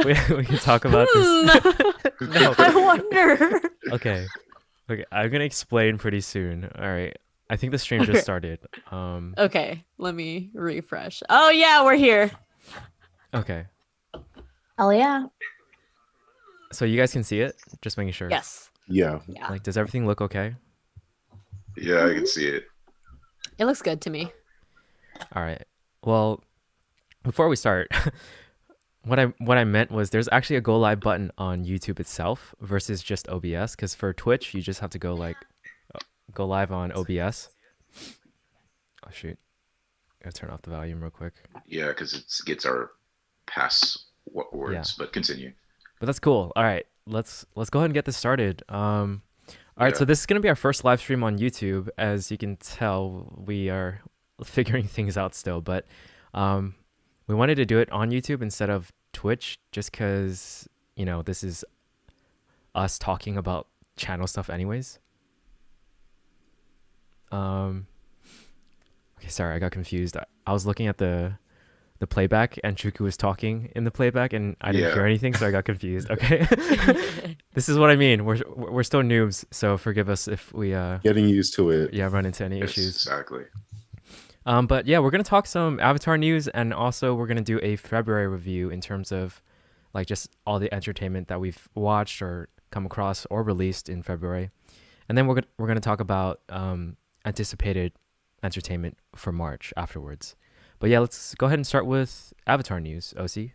we can talk about this. No. I wonder. Okay. Okay. I'm gonna explain pretty soon. All right. I think the stream just Okay. started. Okay, let me refresh. Oh yeah, we're here. Okay. Oh yeah. So you guys can see it? Just making sure. Yes. Yeah. Yeah. Like, does everything look okay? Yeah, I can see it. It looks good to me. All right. Well, before we start, what I meant was there's actually a go live button on YouTube itself versus just OBS. Because for Twitch, you just have to go live on OBS. Oh shoot! Gotta turn off the volume real quick. Yeah, because it gets our past words. Yeah. But continue. But that's cool. All right, let's go ahead and get this started. All right, so this is gonna be our first live stream on YouTube. As you can tell, we are figuring things out still, but we wanted to do it on YouTube instead of Twitch, just because this is us talking about channel stuff, anyways. Okay, sorry, I got confused. I was looking at the playback, and Chuku was talking in the playback, and I didn't hear anything, so I got confused. Okay, this is what I mean. We're still noobs, so forgive us if we Getting used to it. run into any Yes, issues. exactly. But yeah, we're gonna talk some Avatar news, and also we're gonna do a February review in terms of like just all the entertainment that we've watched or come across or released in February, and then we're gonna talk about anticipated entertainment for March afterwards. But yeah, let's go ahead and start with Avatar news. OC.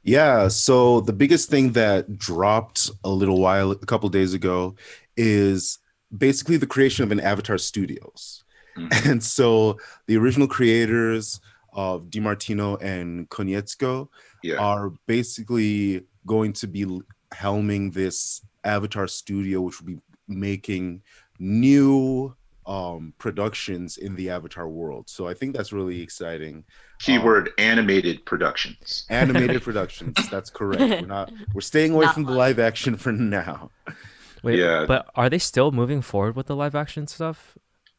Yeah, so the biggest thing that dropped a couple days ago, is basically the creation of an Avatar Studios. Mhm. And so the original creators of DiMartino and Konietzko Yeah. are basically going to be helming this Avatar studio, which will be making new productions in the Avatar world. So I think that's really exciting. Keyword animated productions. Animated productions, that's correct. We're staying away Not from the live. live action for now. Wait, Yeah. but are they still moving forward with the live action stuff?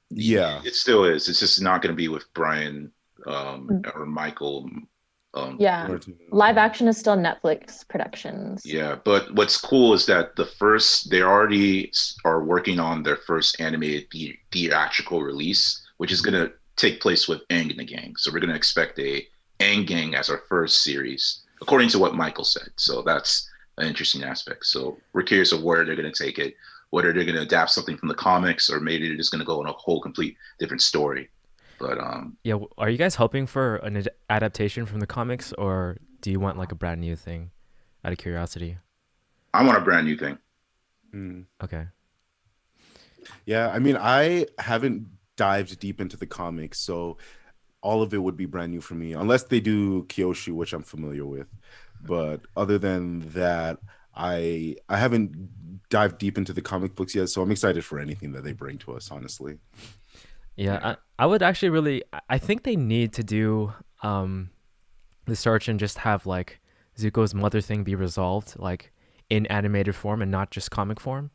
Yeah. It still is. It's just not going to be with Brian or Michael. Yeah. Live action is still Netflix productions. Yeah, but what's cool is that they already are working on their first animated theatrical release, which is going to take place with Aang and the Gang. So we're going to expect a Aang Gang as our first series, according to what Michael said. So that's an interesting aspect. So we're curious of where they're going to take it, whether they're going to adapt something from the comics, or maybe they're just going to go on a whole complete different story. But yeah, are you guys hoping for an adaptation from the comics, or do you want like a brand new thing out of curiosity? I want a brand new thing. Okay. Yeah, I mean, I haven't dived deep into the comics, so all of it would be brand new for me, unless they do Kyoshi, which I'm familiar with. But other than that, I haven't dived deep into the comic books yet, so I'm excited for anything that they bring to us, honestly. Yeah, I would actually I think they need to do the search and just have like Zuko's mother thing be resolved like in animated form and not just comic form.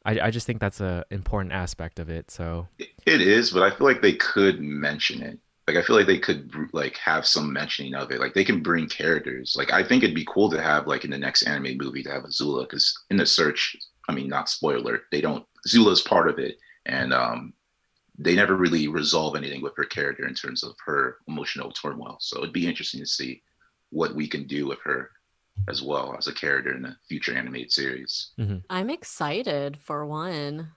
I just think that's a important aspect of it. So It is, but I feel like they could mention it. Like I feel like they could like have some mentioning of it. Like they can bring characters. Like I think it'd be cool to have like in the next anime movie to have Azula, because in the search, I mean, not spoiler, Zula's part of it, and they never really resolve anything with her character in terms of her emotional turmoil. So it'd be interesting to see what we can do with her as well as a character in a future animated series. I'm excited for one.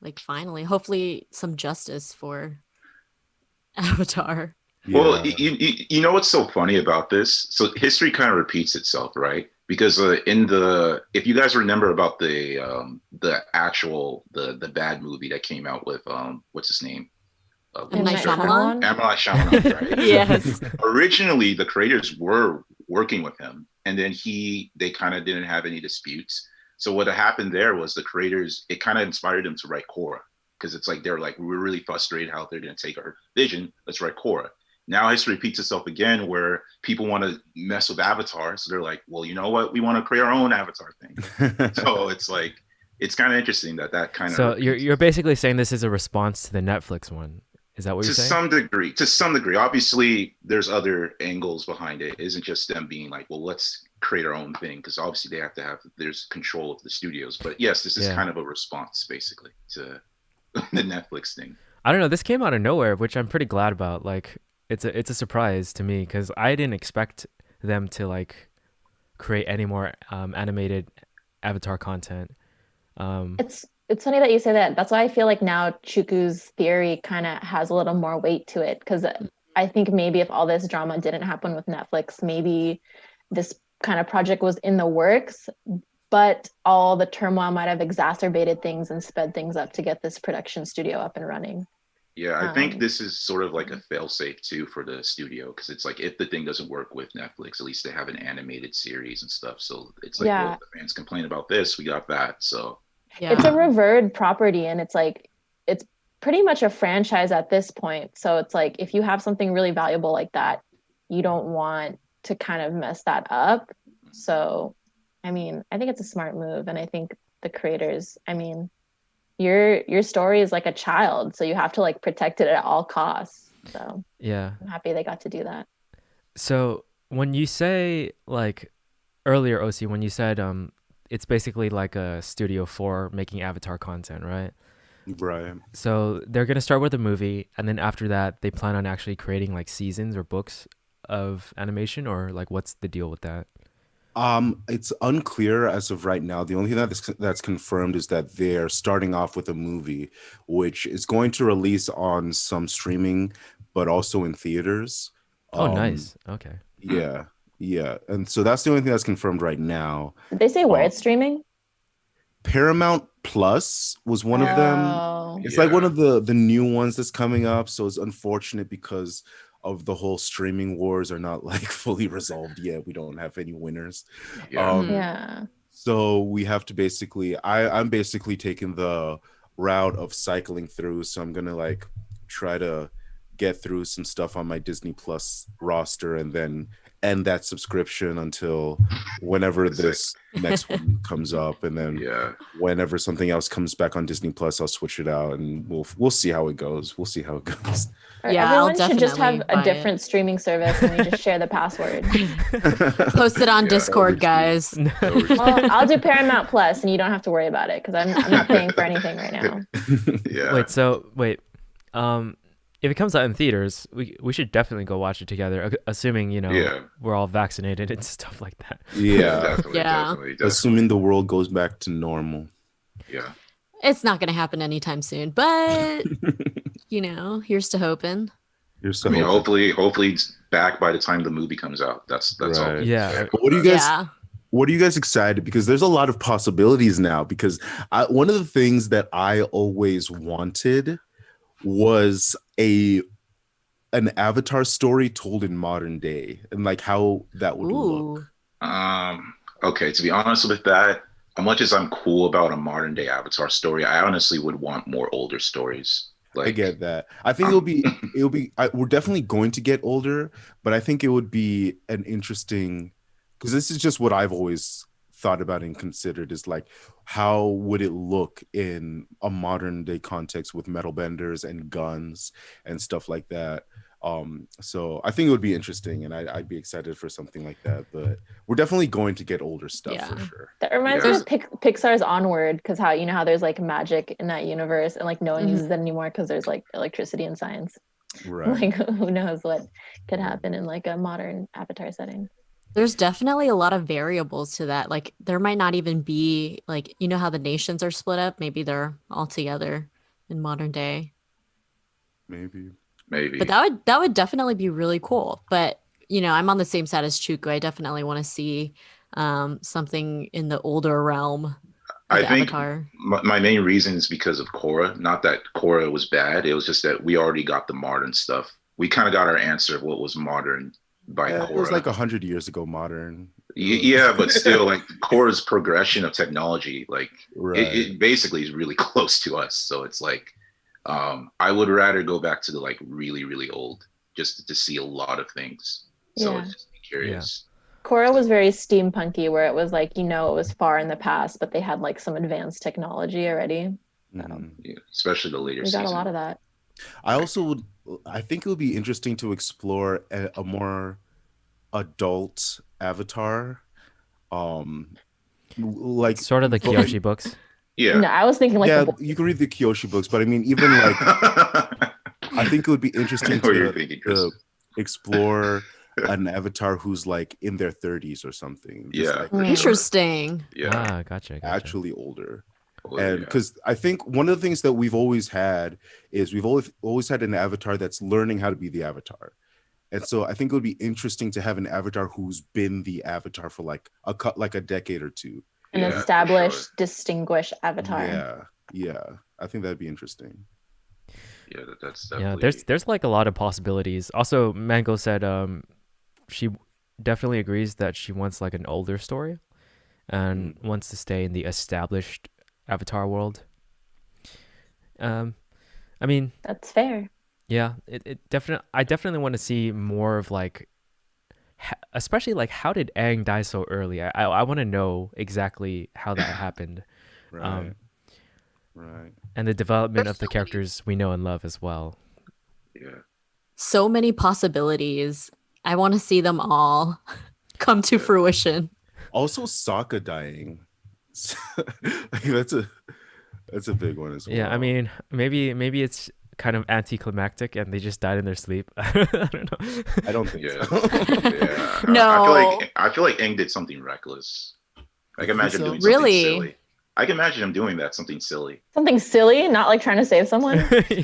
Like finally, hopefully some justice for Avatar. Well, Yeah. you know what's so funny about this? So history kind of repeats itself, right? Because if you guys remember about the bad movie that came out with what's his name? M. Night Shyamalan? M. Night Shyamalan, right? Yes. Originally, the creators were working with him, and then they kind of didn't have any disputes. So what happened there was the creators, it kind of inspired them to write Korra, because it's like they're like, we're really frustrated how they're going to take our vision. Let's write Korra. Now history repeats itself again, where people want to mess with Avatar. So they're like, well, you know what? We want to create our own Avatar thing. So it's like, it's kind of interesting that kind of. So you're basally saying this is a response to the Netflix one. Is that what To you're saying? some degree, to some degree. Obviously, there's other angles behind it. It isn't just them being like, well, let's create our own thing, because obviously they have to have there's control of the studios. But yes, this is Yeah. kind of a response basically to the Netflix thing. I don't know. This came out of nowhere, which I'm pretty glad about. Like, it's a surprise to me because I didn't expect them to like create any more animated Avatar content. It's funny that you say that. That's why I feel like now Chuku's theory kind of has a little more weight to it, because I think maybe if all this drama didn't happen with Netflix, maybe this kind of project was in the works, but all the turmoil might have exacerbated things and sped things up to get this production studio up and running. Yeah, I think Um, this is sort of like a failsafe too for the studio, because it's like if the thing doesn't work with Netflix, at least they have an animated series and stuff. So it's like, well, Yeah. if the fans complain about this, we got that. So It's a Yeah. revered property, and it's like it's pretty much a franchise at this point. So it's like if you have something really valuable like that, you don't want to kind of mess that up. So, I mean, I think it's a smart move, and I think the creators, I mean, your story is like a child, so you have to like protect it at all costs. So Yeah. I'm happy they got to do that. So when you say like earlier, OC, when you said it's basically like a studio for making Avatar content, right? Right. So they're gonna start with a movie, and then after that, they plan on actually creating like seasons or books of animation, or like what's the deal with that? It's unclear as of right now. The only thing that's confirmed is that they're starting off with a movie, which is going to release on some streaming, but also in theaters. Oh, Um, nice. Okay. yeah, yeah, and so that's the only thing that's confirmed right now. Did they say where Um, it's streaming? Paramount Plus was one of them. Oh, It's like one Yeah. of the new ones that's coming up. So it's unfortunate because of the whole streaming wars are not like fully resolved yet. We don't have any winners. yeah. Um, yeah. So we have to basically, I'm basically taking the route of cycling through. So I'm gonna like try to get through some stuff on my Disney Plus roster and then end that subscription until whenever this next one comes up, and then Yeah. whenever something else comes back on Disney Plus, I'll switch it out, and we'll see how it goes. We'll see how it goes. Or Yeah, I'll everyone should just have definitely a buy different streaming service, and we just share the password. Post it on Yeah, Discord, that would be guys. Well, I'll do Paramount Plus, and you don't have to worry about it because I'm not paying for anything right now. Yeah. Wait. If it comes out in theaters, we should definitely go watch it together, assuming Yeah. we're all vaccinated and stuff like that. Yeah, Definitely, Yeah. definitely. assuming the world goes back to normal. Yeah. It's not going to happen anytime soon, but here's to hoping. You're so I mean, hopefully it's back by the time the movie comes out. That's all. Right. Yeah. But what do you guys? Yeah. What are you guys excited? Because there's a lot of possibilities now. Because one of the things that I always wanted was an Avatar story told in modern day, and like how that would look. Ooh. Okay, to be honest with that, as much as I'm cool about a modern day Avatar story, I honestly would want more older stories. I get that. I think it'll be we're definitely going to get older, but I think it would be an interesting, because this is just what I've always thought about and considered, is like, how would it look in a modern day context with metal benders and guns and stuff like that. So I think it would be interesting, and I'd be excited for something like that. But we're definitely going to get older stuff for Yeah. sure. That reminds Yeah. me of Pixar's Onward, because how there's like magic in that universe, and like no one Mhm. uses it anymore because there's like electricity and science. Right. Like who knows what could happen in like a modern Avatar setting. There's definitely a lot of variables to that. Like there might not even be like, how the nations are split up. Maybe they're all together in modern day. Maybe. But that would definitely be really cool. But I'm on the same side as Chuku. I definitely want to see something in the older realm. I Like think Avatar. my main reason is because of Korra. Not that Korra was bad. It was just that we already got the modern stuff. We kind of got our answer of what was modern by Yeah, Korra. it was like 100 years ago, modern. Yeah, but still, like Korra's progression of technology, like Right. it basically is really close to us. So it's like, I would rather go back to the like really, really old just to see a lot of things. So Yeah. it's just curious. Korra was very steampunky, where it was like, it was far in the past, but they had like some advanced technology already. Mhm. Yeah, especially the later We got seasons. a lot of that. I also would. I think it would be interesting to explore a more adult Avatar. Like Sort of the Kyoshi books. Yeah. No, I was thinking like yeah, the boy. you can read the Kyoshi books, but I mean, even like I think it would be I interesting know what you're thinking, Chris. to explore an Avatar who's like in their 30s or something. Just Yeah, like for sure. Interesting. Yeah. Ah, gotcha. actually older. Well, And yeah. because I think one of the things that we've always had is we've always had an Avatar that's learning how to be the Avatar. And so I think it would be interesting to have an Avatar who's been the Avatar for like a decade or two. An Yeah, for established, sure. distinguished avatar. Yeah. I think that'd be interesting. Yeah, that's Yeah, definitely. there's like a lot of possibilities. Also, Mango said she definitely agrees that she wants like an older story and wants to stay in the established Avatar world. I mean, That's fair. yeah, I definitely want to see more of like especially like how did Aang die so early? I want to know exactly how that happened. Right. Right. And the development of the Especially- characters we know and love as well. Yeah. So many possibilities. I want to see them all come to fruition. Also, Sokka dying. Like, that's a big one as well. Yeah, I mean, maybe it's kind of anticlimactic and they just died in their sleep. I don't know. I don't think Yeah. so. Yeah. No. I feel like Aang did something reckless. I can imagine so? him doing something Really? silly. I can imagine him doing that, something silly. Something silly, not like trying to save someone.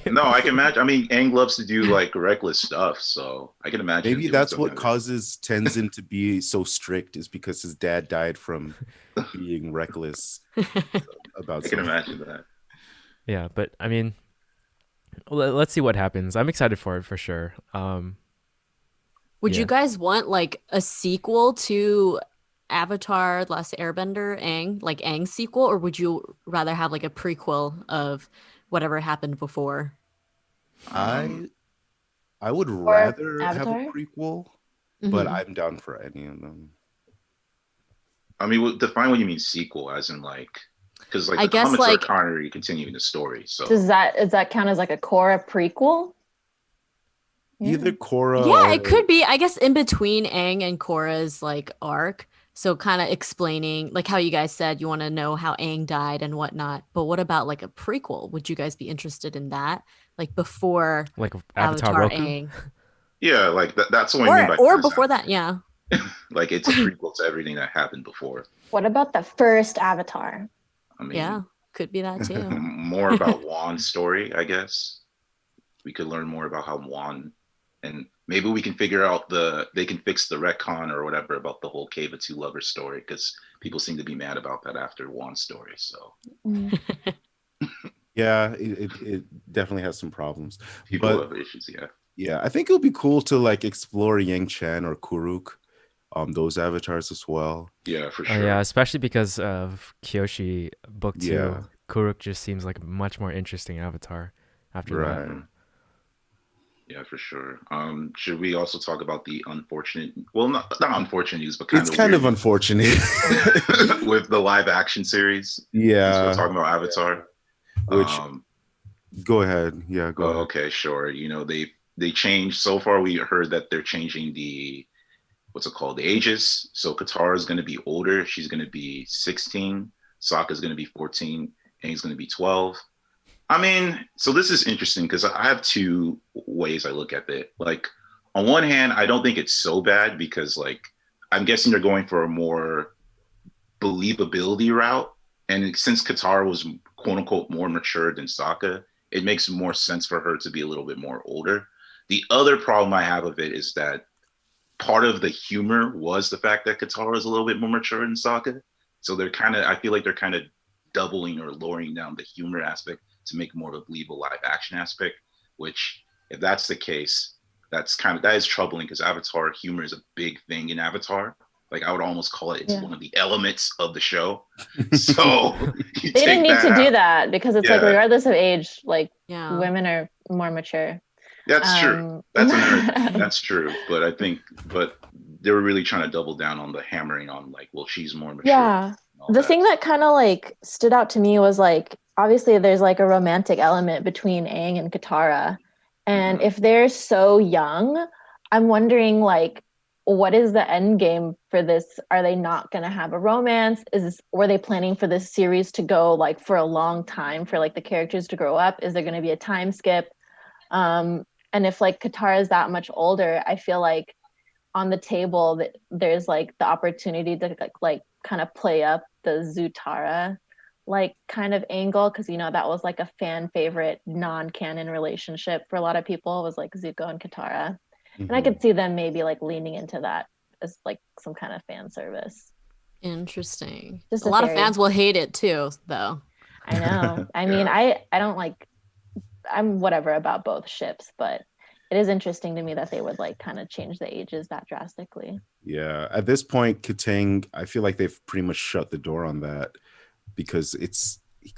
No, I can imagine. I mean, Aang loves to do like reckless stuff, so I can imagine. him Maybe doing that's something what like that. causes Tenzin to be so strict, is because his dad died from being reckless about I can something. imagine that. Yeah, but I mean, let's see what happens. I'm excited for it for sure. Would Yeah. you guys want like a sequel to Avatar the Last Airbender, Aang, like Aang sequel, or would you rather have like a prequel of whatever happened before? Um, I would rather have a Avatar? prequel, but Mhm. I'm down for any of them. I mean, define what you mean sequel, as in like, because like I the guess, comics like- are currently continuing the story. So Does that count as like a Korra prequel? Either Korra Yeah, or it could be. I guess in between Aang and Korra's like arc. So kind of explaining like how you guys said you want to know how Aang died and whatnot. But what about like a prequel? Would you guys be interested in that? Like before like Avatar Avatar Roku? Aang. yeah, like that's what I mean by Or first before Avatar. that, yeah. Like it's a prequel to everything that happened before. What about the first Avatar? I mean, Yeah, could be that too. more about Juan's story, I guess. We could learn more about how Juan, and maybe we can figure out they can fix the retcon or whatever about the whole Cave of Two Lovers story, because people seem to be mad about that after Juan's story. So yeah, it definitely has some problems. people But- have issues. Yeah, Yeah, I think it would be cool to like explore Yang Chen or Kuruk, those avatars as well. yeah, for Oh, sure. yeah, especially because of Kyoshi book 2. Yeah. Kuruk just seems like a much more interesting avatar after that. Right. Yeah, for sure. Should we also talk about the unfortunate, well, not unfortunate news, but kind It's of kind of weird unfortunate. with the live action series? So Yeah. talking about Avatar. Which Um, go ahead. Yeah, go Oh, ahead. okay, sure. You know, they changed. So far, we heard that they're changing the what's it called, the ages. So Katara is going to be older. She's going to be 16. Sokka's going to be 14. And he's going to be 12. I mean, so this is interesting because I have two ways I look at it. Like, on one hand, I don't think it's so bad because, like, I'm guessing they're going for a more believability route. And since Katara was quote unquote more mature than Sokka, it makes more sense for her to be a little bit more older. The other problem I have of it is that part of the humor was the fact that Katara is a little bit more mature than Sokka. So they're kind of, I feel like they're kind of doubling or lowering down the humor aspect to make more of a believable live action aspect, which if that's the case, that is troubling because Avatar humor is a big thing in Avatar. Like I would almost call it's one of the elements of the show. So they didn't need to do that because it's like Yeah. regardless of age, like Yeah. women are more mature. That's true. That's true. But they were really trying to double down on the hammering on like, well, she's more mature. Yeah. and all The that. thing that kind of like stood out to me was like obviously there's like a romantic element between Aang and Katara. And if they're so young, I'm wondering like what is the end game for this? Are they not going to have a romance? Were they planning for this series to go like for a long time for like the characters to grow up? Is there going to be a time skip? And if like Katara is that much older, I feel like on the table that there's like the opportunity to like kind of play up the Zutara like kind of angle, because you know that was like a fan favorite non-canon relationship for a lot of people, was like Zuko and Katara. And I could see them maybe like leaning into that as like some kind of fan service. Interesting. Just a lot of fans will hate it too, though. I know. I mean, I don't like, I'm whatever about both ships, but it is interesting to me that they would like kind of change the ages that drastically. Yeah, at this point, Katang, I feel like they've pretty much shut the door on that, because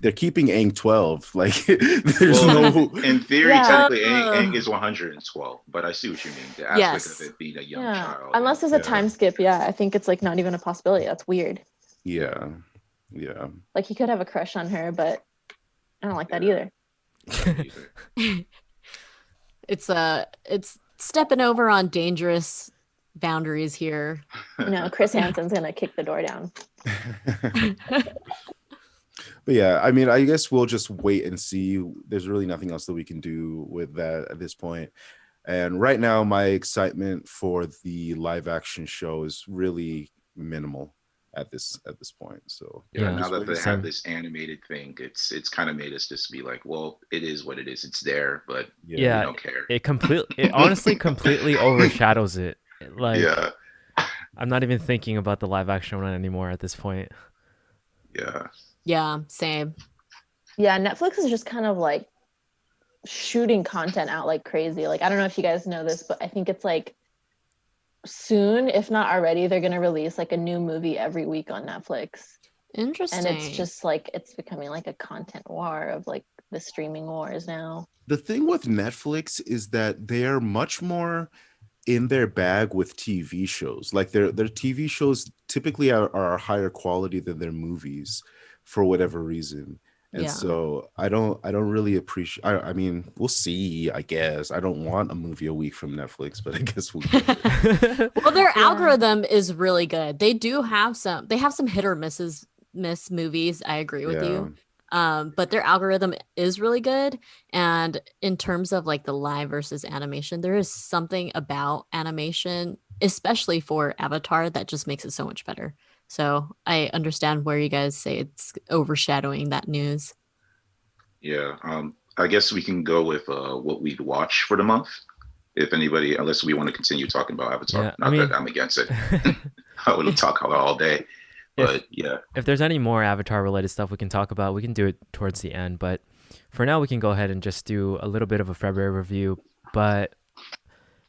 they're keeping Aang 12. Like there's no. In theory, technically, Aang is 112, but I see what you mean. The aspect of it being a young child. Unless there's a time skip, I think it's like not even a possibility. That's weird. Yeah. Like he could have a crush on her, but I don't like that either. It's stepping over on dangerous boundaries here. No, Chris Hansen's gonna kick the door down. But yeah, I mean, I guess we'll just wait and see. There's really nothing else that we can do with that at this point. And right now, my excitement for the live action show is really minimal at this point. So now that they have this animated thing, it's kind of made us just be like, well, it is what it is. It's there, but we don't care. It honestly completely overshadows it. Like, I'm not even thinking about the live action one anymore at this point. Yeah, same. Yeah, Netflix is just kind of like shooting content out like crazy. Like, I don't know if you guys know this, but I think it's like soon, if not already, they're going to release like a new movie every week on Netflix. Interesting. And it's just like, it's becoming like a content war of like the streaming wars now. The thing with Netflix is that they are much more in their bag with TV shows. Like their TV shows typically are higher quality than their movies for whatever reason. And so I don't really appreciate. I mean, we'll see. I guess I don't want a movie a week from Netflix, but I guess we'll get it. Well, their algorithm is really good. They do have some. They have some hit or miss movies. I agree with you. But their algorithm is really good. And in terms of like the live versus animation, there is something about animation, especially for Avatar, that just makes it so much better. So I understand where you guys say it's overshadowing that news. Yeah. I guess we can go with what we'd watch for the month. If anybody, unless we want to continue talking about Avatar. Not that I'm against it. I would talk about it all day. But if there's any more Avatar related stuff we can talk about, we can do it towards the end. But for now, we can go ahead and just do a little bit of a February review. But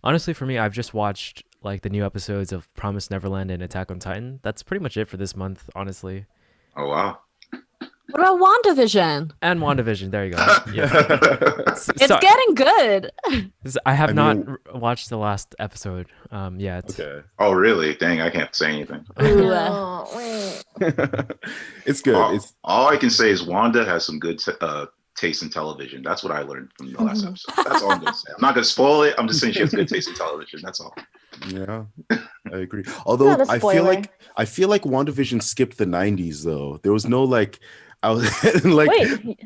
honestly, for me, I've just watched like the new episodes of Promised Neverland and Attack on Titan. That's pretty much it for this month, honestly. Oh, wow. What about WandaVision? And WandaVision, there you go. It's getting good. I have not watched the last episode yet. Okay. Oh, really? Dang, I can't say anything. It's good. All I can say is Wanda has some good taste in television. That's what I learned from the last episode. That's all I'm going to say. I'm not going to spoil it. I'm just saying she has good taste in television. That's all. Yeah, I agree. Although I feel like WandaVision skipped the 90s though. There was no like, I was like, wait,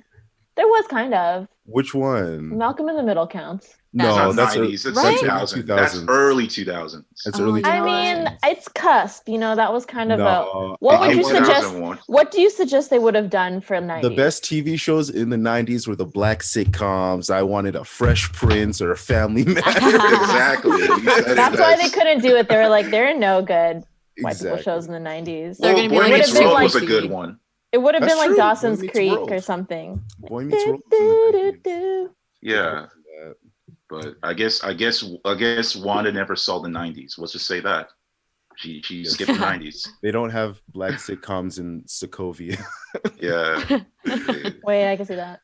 there was kind of. Which one? Malcolm in the Middle counts. No, that's 90s. It's right? 2000. That's early 2000s. It's early 2000s. I mean, it's cusp. You know, that was kind of No, What would you suggest? What do you suggest they would have done for 90s? The best TV shows in the 90s were the black sitcoms. I wanted a Fresh Prince or a Family Matters. Exactly. That's why they couldn't do it. They were like, there are no good white people shows in the 90s. They're going to be Boy like, Meets World was a good one. It would have That's been like true. Dawson's Boy Meets Creek World. or something. Boy Meets World was in the 90s. Yeah. But I guess Wanda never saw the 90s. Let's just say that. She skipped the 90s. They don't have black sitcoms in Sokovia. Yeah. Wait, I can see that.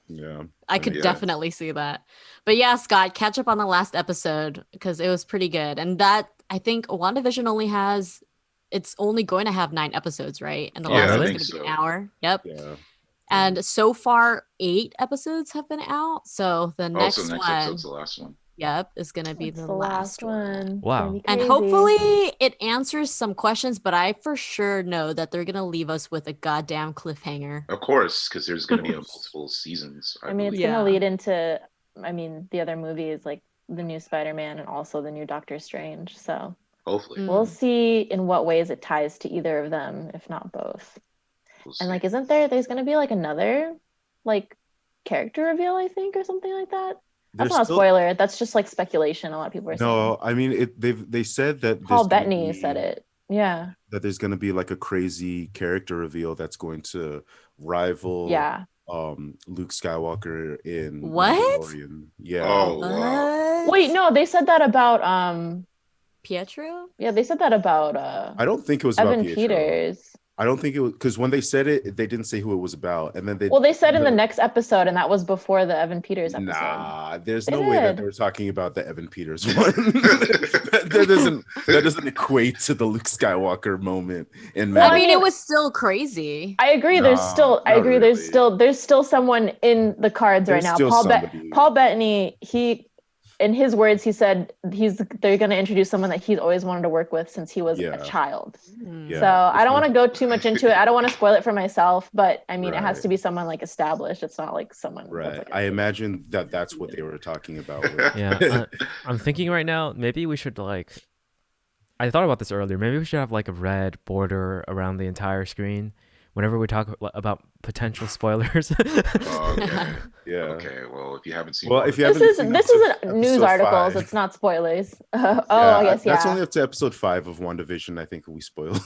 Yeah. I could definitely see that. But yeah, Scott, catch up on the last episode because it was pretty good. And that, I think WandaVision it's only going to have 9 episodes, right? And the last one's going to be an hour. Yep. Yeah. And so far, 8 episodes have been out. So the Oh, next so next one, episode's the last one. yep, is going to be It's the last one. It's Wow. gonna be And crazy. hopefully it answers some questions, but I for sure know that they're going to leave us with a goddamn cliffhanger. Of course, because there's going to be multiple seasons. I mean, it's believe. gonna Yeah. lead into, I mean, the other movies like the new Spider-Man and also the new Doctor Strange. So Hopefully. we'll see in what ways it ties to either of them, if not both. We'll And see. like, isn't there's gonna be like another like character reveal, I think, or something like that? That's There's not a still- spoiler. That's just like speculation. A lot of people are saying. No, I mean they said that Paul there's gonna Bettany be- said it. Yeah. that there's going to be like a crazy character reveal that's going to rival Yeah. Luke Skywalker in What? Mandalorian. Yeah. Oh, wow. What? Wait, no, they said that about Pietro? yeah, they said that about I don't think it was about Evan Pietro. Peters. I don't think it was because when they said it, they didn't say who it was about, and then they. Well, they said in the next episode, and that was before the Evan Peters episode. Nah, there's They no way that did. they were talking about the Evan Peters one. that doesn't equate to the Luke Skywalker moment in I Mandalorian. mean, it was still crazy. I agree. There's Nah, still. I not agree. really. There's still someone in the cards There's right now. still somebody. Paul Bettany. He, in his words, he said they're going to introduce someone that he's always wanted to work with since he was Yeah. a child. Hmm. Yeah. So I don't it's want to go too much into it. I don't want to spoil it for myself, but I mean, it has Right. to be someone like established. It's not like someone. that's, Right. like, I imagine that that's what they were talking about. with- Yeah, I'm thinking right now, maybe we should like. I thought about this earlier. Maybe we should have like a red border around the entire screen whenever we talk about potential spoilers. Okay. Yeah. Okay. Well, if you haven't seen, Well, if you This haven't is seen this episode- isn't news episode articles. 5, It's not spoilers. Oh, yeah, I guess That's yeah. only up to episode 5 of WandaVision. I think we spoiled.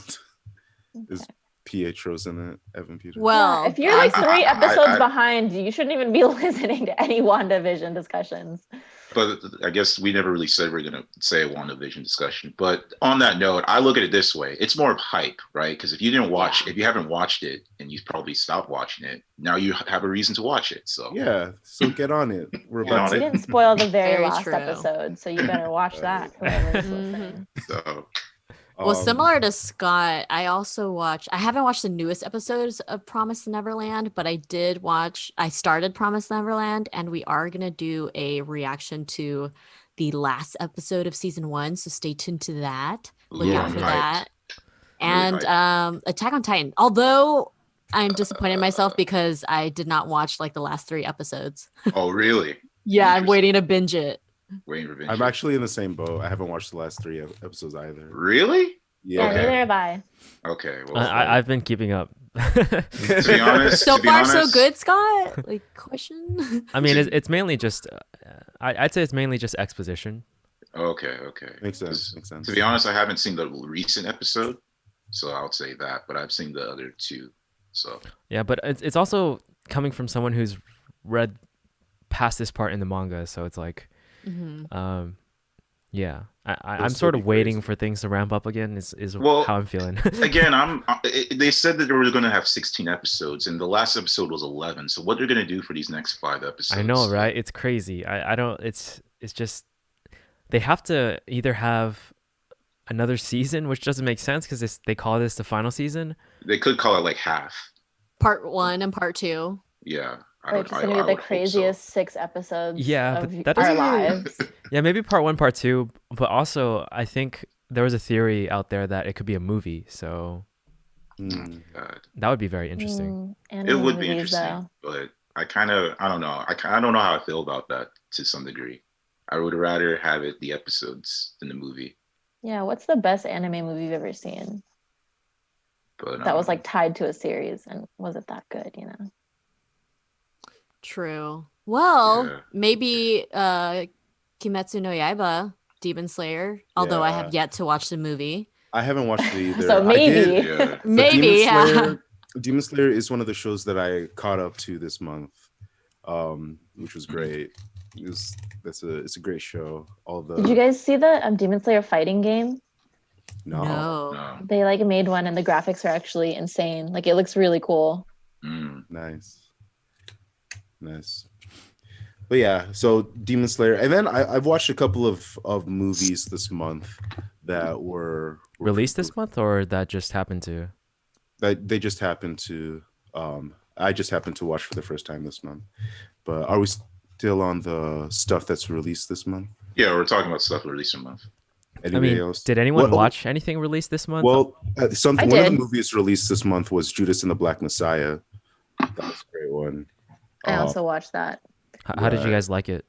Is Pietro's in it? Evan Peters. Well, if you're like 3 episodes I- behind, you shouldn't even be listening to any WandaVision discussions. but I guess we never really said we're going to say a WandaVision discussion. But on that note, I look at it this way: it's more of hype, right? Because if you didn't watch, if you haven't watched it, and you probably stopped watching it, now you have a reason to watch it. So Yeah. So get on it. We're Get about on We it. didn't spoil the very, Very last true. episode, so you better watch that. Whoever's listening. so Well, Um, similar to Scott, I haven't watched the newest episodes of Promised Neverland, but I started Promised Neverland, and we are going to do a reaction to the last episode of season 1. So stay tuned to that. Look Yeah, out for I'm hyped. that. Really And Attack on Titan. Although I'm disappointed in myself because I did not watch like the last 3 episodes. Oh, really? Yeah, I'm Interesting. waiting to binge it. Waiting for Vinci. I'm actually in the same boat. I haven't watched the last 3 episodes either. Really? Yeah, Yeah. Okay. neither have I. Okay. Well, I've been keeping up. to be honest, So to be far, honest, so good, Scott? Like, question? I mean, it's mainly just. I'd say it's mainly just exposition. Okay. Okay. Makes sense. 'Cause Makes sense. To be honest, I haven't seen the recent episode, so I would say that. But I've seen the other 2. So Yeah, but it's also coming from someone who's read past this part in the manga, so it's like, Mhm. yeah, I'm It'll sort still of be waiting crazy. for things to ramp up again. Is Well, how I'm feeling. again, they said that they were going to have 16 episodes, and the last episode was 11. So what they're going to do for these next 5 episodes? I know, right? It's crazy. I don't. It's just they have to either have another season, which doesn't make sense because they call this the final season. They could call it like half. Part 1 and part 2. Yeah. Or it's gonna be the craziest 6 episodes Yeah, of but that our doesn't really- lives. Yeah, maybe part 1, part 2, but also I think there was a theory out there that it could be a movie, so Mm. God. that would be very interesting. And It would be movies, interesting, but I don't know. I don't know how I feel about that to some degree. I would rather have it the episodes than the movie. Yeah, what's the best anime movie you've ever seen But that was like tied to a series, and was it that good? You know. True. Well, Yeah. maybe Kimetsu no Yaiba, Demon Slayer, although I have yet to watch the movie. I haven't watched it either. So I maybe. did, yeah. but Maybe, yeah. Demon Slayer is one of the shows that I caught up to this month, which was great. It's a great show. All the Did you guys see the Demon Slayer fighting game? no. No. They like made one, and the graphics are actually insane. Like it looks really cool. Mm. Nice. But yeah, so Demon Slayer, and then I've watched a couple of movies this month that were Released this month, or that just happened to? that they just happened to I just happened to watch for the first time this month. But are we still on the stuff that's released this month? Yeah, we're talking about stuff released a month. Anybody else? Did anyone watch anything released this month? Well, I one of did. the movies released this month was Judas and the Black Messiah. That was a great one. I also watched that. How did you guys like it?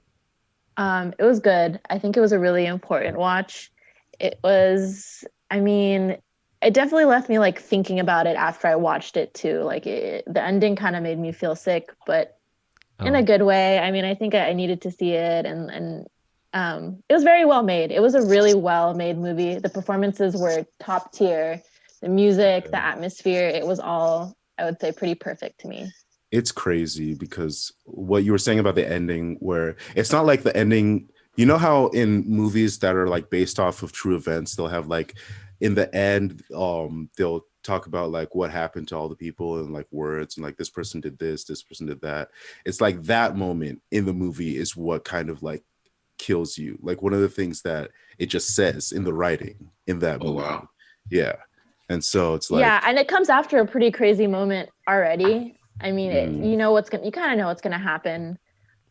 It was good. I think it was a really important watch. It was, I mean, it definitely left me like thinking about it after I watched it too. Like the ending kind of made me feel sick, but in a good way. I mean, I think I needed to see it, and it was very well made. It was a really well made movie. The performances were top tier. The music, the atmosphere, it was all, I would say, pretty perfect to me. It's crazy because what you were saying about the ending, where it's not like the ending, you know how in movies that are like based off of true events, they'll have like in the end, they'll talk about like what happened to all the people and like words and like this person did this person did that. It's like that moment in the movie is what kind of like kills you. Like one of the things that it just says in the writing in that movie. Wow. Yeah. And so it's like, yeah, and it comes after a pretty crazy moment already. I mean, you know you kind of know what's gonna happen,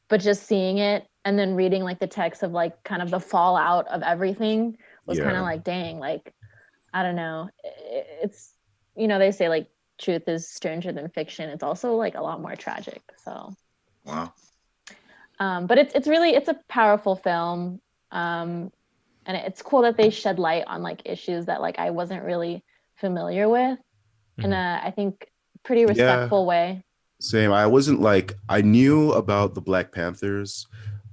but just seeing it and then reading like the text of like kind of the fallout of everything was kind of like, dang, like, I don't know. It's, you know, they say like truth is stranger than fiction. It's also like a lot more tragic. So, wow. But it's a powerful film, and it's cool that they shed light on like issues that like I wasn't really familiar with, in a, I think, pretty respectful way. Same. I wasn't like, I knew about the Black Panthers,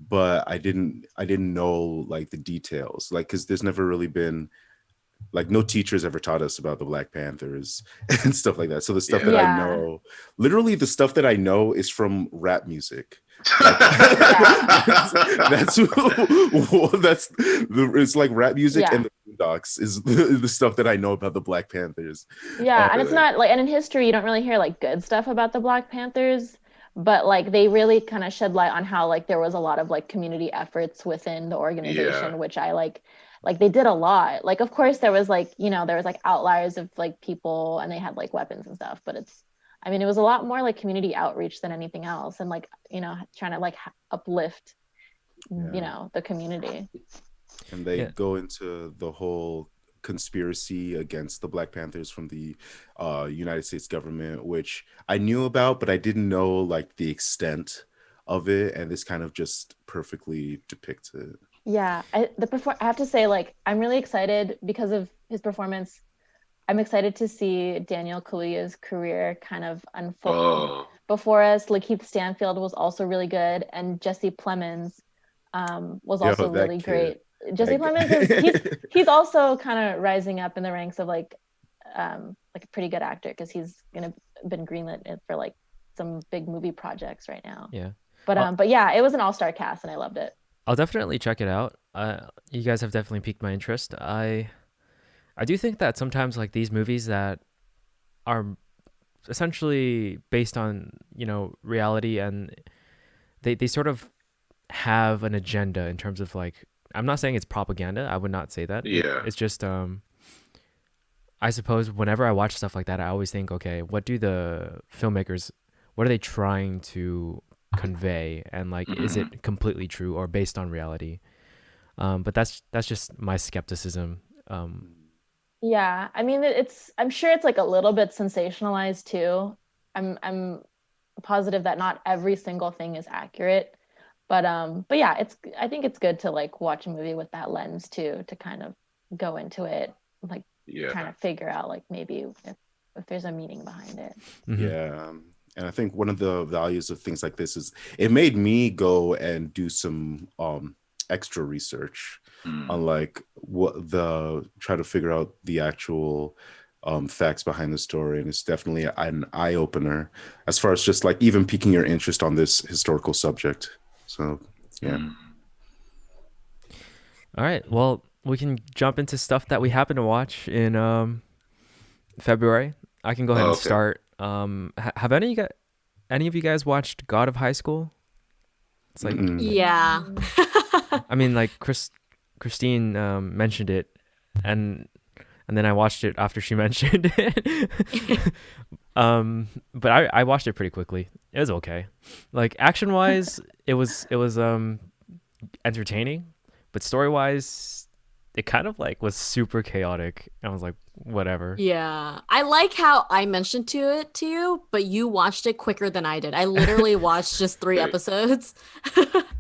but I didn't know like the details, like because there's never really been like no teachers ever taught us about the Black Panthers and stuff like that. So the stuff that I know, literally the stuff that I know is from rap music. It's like rap music and the Boondocks is the stuff that I know about the Black Panthers. And it's not like, and in history you don't really hear like good stuff about the Black Panthers, but like they really kind of shed light on how like there was a lot of like community efforts within the organization, which I like they did a lot. Like of course there was like, you know, there was like outliers of like people and they had like weapons and stuff, but it was a lot more like community outreach than anything else, and like, you know, trying to like uplift, you know, the community. And they go into the whole conspiracy against the Black Panthers from the United States government, which I knew about, but I didn't know like the extent of it, and this kind of just perfectly depicts it. Yeah, I have to say, like, I'm really excited because of his performance. I'm excited to see Daniel Kaluuya's career kind of unfold before us. Lakeith Stanfield was also really good, and Jesse Plemons was also really great. Jesse Plemons he's also kind of rising up in the ranks of like a pretty good actor, because he's been greenlit for like some big movie projects right now. Yeah. But yeah, it was an all-star cast and I loved it. I'll definitely check it out. You guys have definitely piqued my interest. I do think that sometimes like these movies that are essentially based on, you know, reality, and they sort of have an agenda in terms of like, I'm not saying it's propaganda. I would not say that. Yeah. It's just I suppose whenever I watch stuff like that, I always think, okay, what are they trying to convey, and like is it completely true or based on reality? But that's just my skepticism. Yeah, I mean, I'm sure it's like a little bit sensationalized too. I'm positive that not every single thing is accurate, but yeah, I think it's good to like watch a movie with that lens too, to kind of go into it like trying to figure out like maybe if there's a meaning behind it. Yeah. And I think one of the values of things like this is it made me go and do some extra research on like try to figure out the actual facts behind the story. And it's definitely an eye opener as far as just like even piquing your interest on this historical subject. So, yeah. All right. Well, we can jump into stuff that we happen to watch in February. I can go ahead and start. Have any of you guys watched God of High School? It's like yeah. I mean, like Christine mentioned it, and then I watched it after she mentioned it. But I watched it pretty quickly. It was okay. Like action wise, it was entertaining, but story wise, it kind of like was super chaotic. I was like, whatever. Yeah. I like how I mentioned to you, but you watched it quicker than I did. I literally watched just 3 Wait, episodes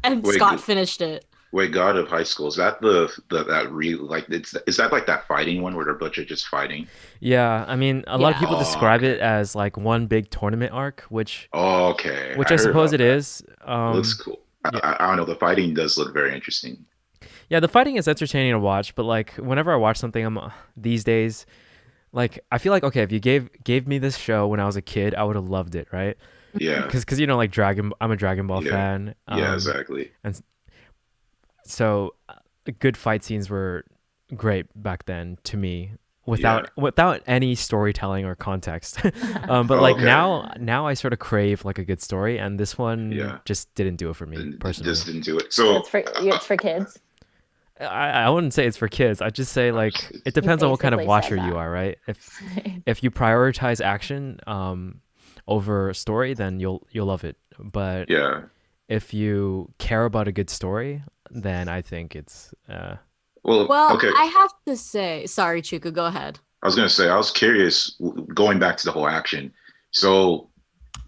and wait, Scott finished it. wait, God of High School, is that the that real like is that like that fighting one where they're a bunch of just fighting? Yeah, I mean, a lot of Yeah. people Oh, describe it okay. as like one big tournament arc, which Okay, which I I heard suppose about it that. is. Looks cool. Yeah, I don't know. The fighting does look very interesting. yeah, the fighting is entertaining to watch, but like whenever I watch something, these days, like I feel like okay, if you gave me this show when I was a kid, I would have loved it, right? Yeah, Because you know, like I'm a Dragon Ball yeah, fan, yeah, exactly. and so good fight scenes were great back then to me Yeah. without any storytelling or context. But Oh, like okay. now I sort of crave like a good story, and this one Yeah. just didn't do it for me Just personally. didn't do it. So So, it's for kids. I wouldn't say it's for kids. I'd just say like it it's- You depends on what kind of basically watcher said you that. are, right? If you prioritize action over story, then you'll love it. But yeah. if you care about a good story, then I think it's Well, Well, okay. I have to say, sorry, Chuku, go ahead. I was gonna say I was curious going back to the whole action. So,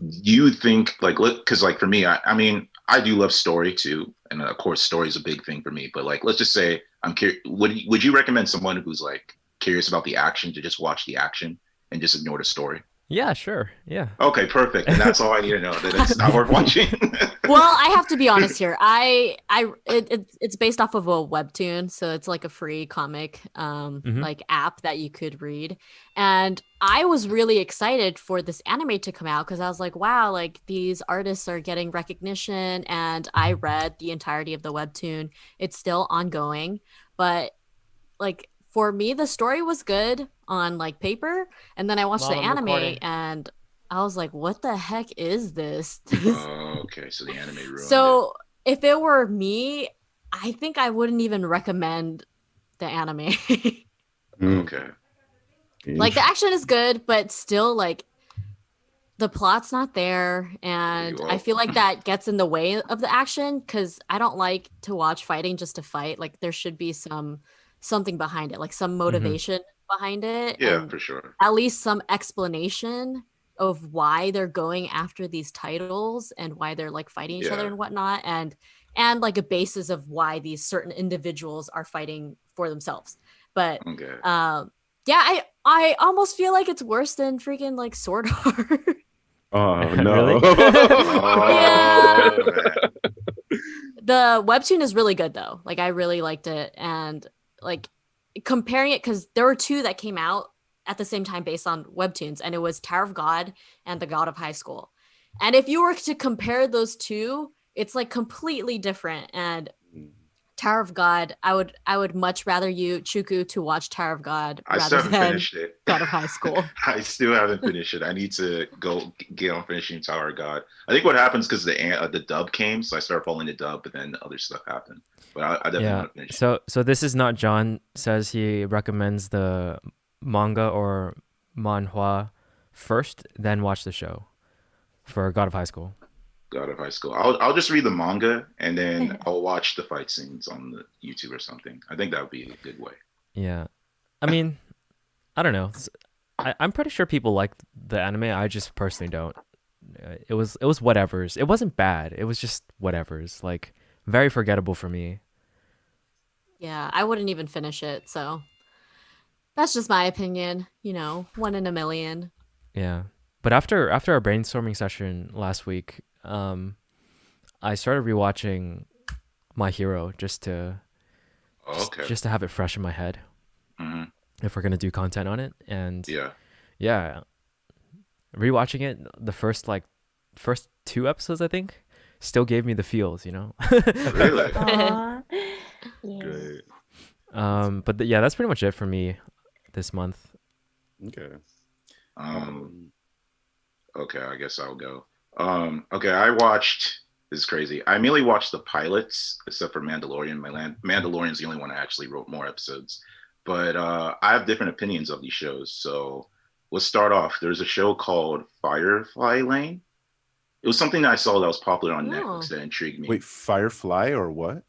you think like look because like for me, I mean I do love story too, and of course story is a big thing for me. But like let's just say I'm curious. Would you recommend someone who's like curious about the action to just watch the action and just ignore the story? yeah, sure. Yeah. Okay, perfect. And that's all I need to know. That it's not worth watching. Well, I have to be honest here. It's based off of a webtoon, so it's like a free comic Mhm. like app that you could read. And I was really excited for this anime to come out because I was like, wow, like these artists are getting recognition. And I read the entirety of the webtoon. It's still ongoing, but like for me, the story was good on like paper, and then I watched the Mom, I'm anime recording. and I was like, what the heck is this? Oh, okay, so the anime ruined it. So if it were me, I think I wouldn't even recommend the anime. Okay. Like the action is good, but still like the plot's not there, and I Well, feel like that gets in the way of the action because I don't like to watch fighting just to fight. Like there should be something behind it, like some motivation behind it, yeah, and for sure. at least some explanation of why they're going after these titles and why they're like fighting each other Yeah. and whatnot, and like a basis of why these certain individuals are fighting for themselves. But Okay. yeah, I almost feel like it's worse than freaking like Sword Art. Oh Really? no. Yeah. Oh man. The webtoon is really good though. Like I really liked it, and like comparing it because there were 2 that came out at the same time based on webtoons, and it was Tower of God and The God of High School. And if you were to compare those 2, it's like completely different. And Tower of God, I would much rather you, Chuku, to watch Tower of God I still rather haven't than finished it. God of High School. I still haven't finished it. I need to go get on finishing Tower of God. I think what happens because the dub came, so I started following the dub, but then other stuff happened. But I definitely Yeah. want to finish it. So this is not John says he recommends the manga or manhwa first, then watch the show for God of High School. God of High School. I'll just read the manga and then I'll watch the fight scenes on the YouTube or something. I think that would be a good way. Yeah. I mean, I don't know. I'm pretty sure people like the anime. I just personally don't. It was whatever's. It wasn't bad. It was just whatever's. Like very forgettable for me. Yeah, I wouldn't even finish it. So that's just my opinion. You know, 1 in a million. Yeah. But after our brainstorming session last week, I started rewatching My Hero just to Okay. just to have it fresh in my head hmm if we're gonna do content on it. And Yeah. yeah, rewatching it, the first 2 episodes I think still gave me the feels, you know. Really? Aw. Yeah. Great. But yeah, that's pretty much it for me this month. Okay. Um, okay, I guess I'll go. Okay, I watched. This is crazy. I mainly watched the pilots, except for Mandalorian. Mandalorian's the only one I actually wrote more episodes. But I have different opinions of these shows. So let's start off. There's a show called Firefly Lane. It was something that I saw that was popular on Netflix that intrigued me. Wait, Firefly or what?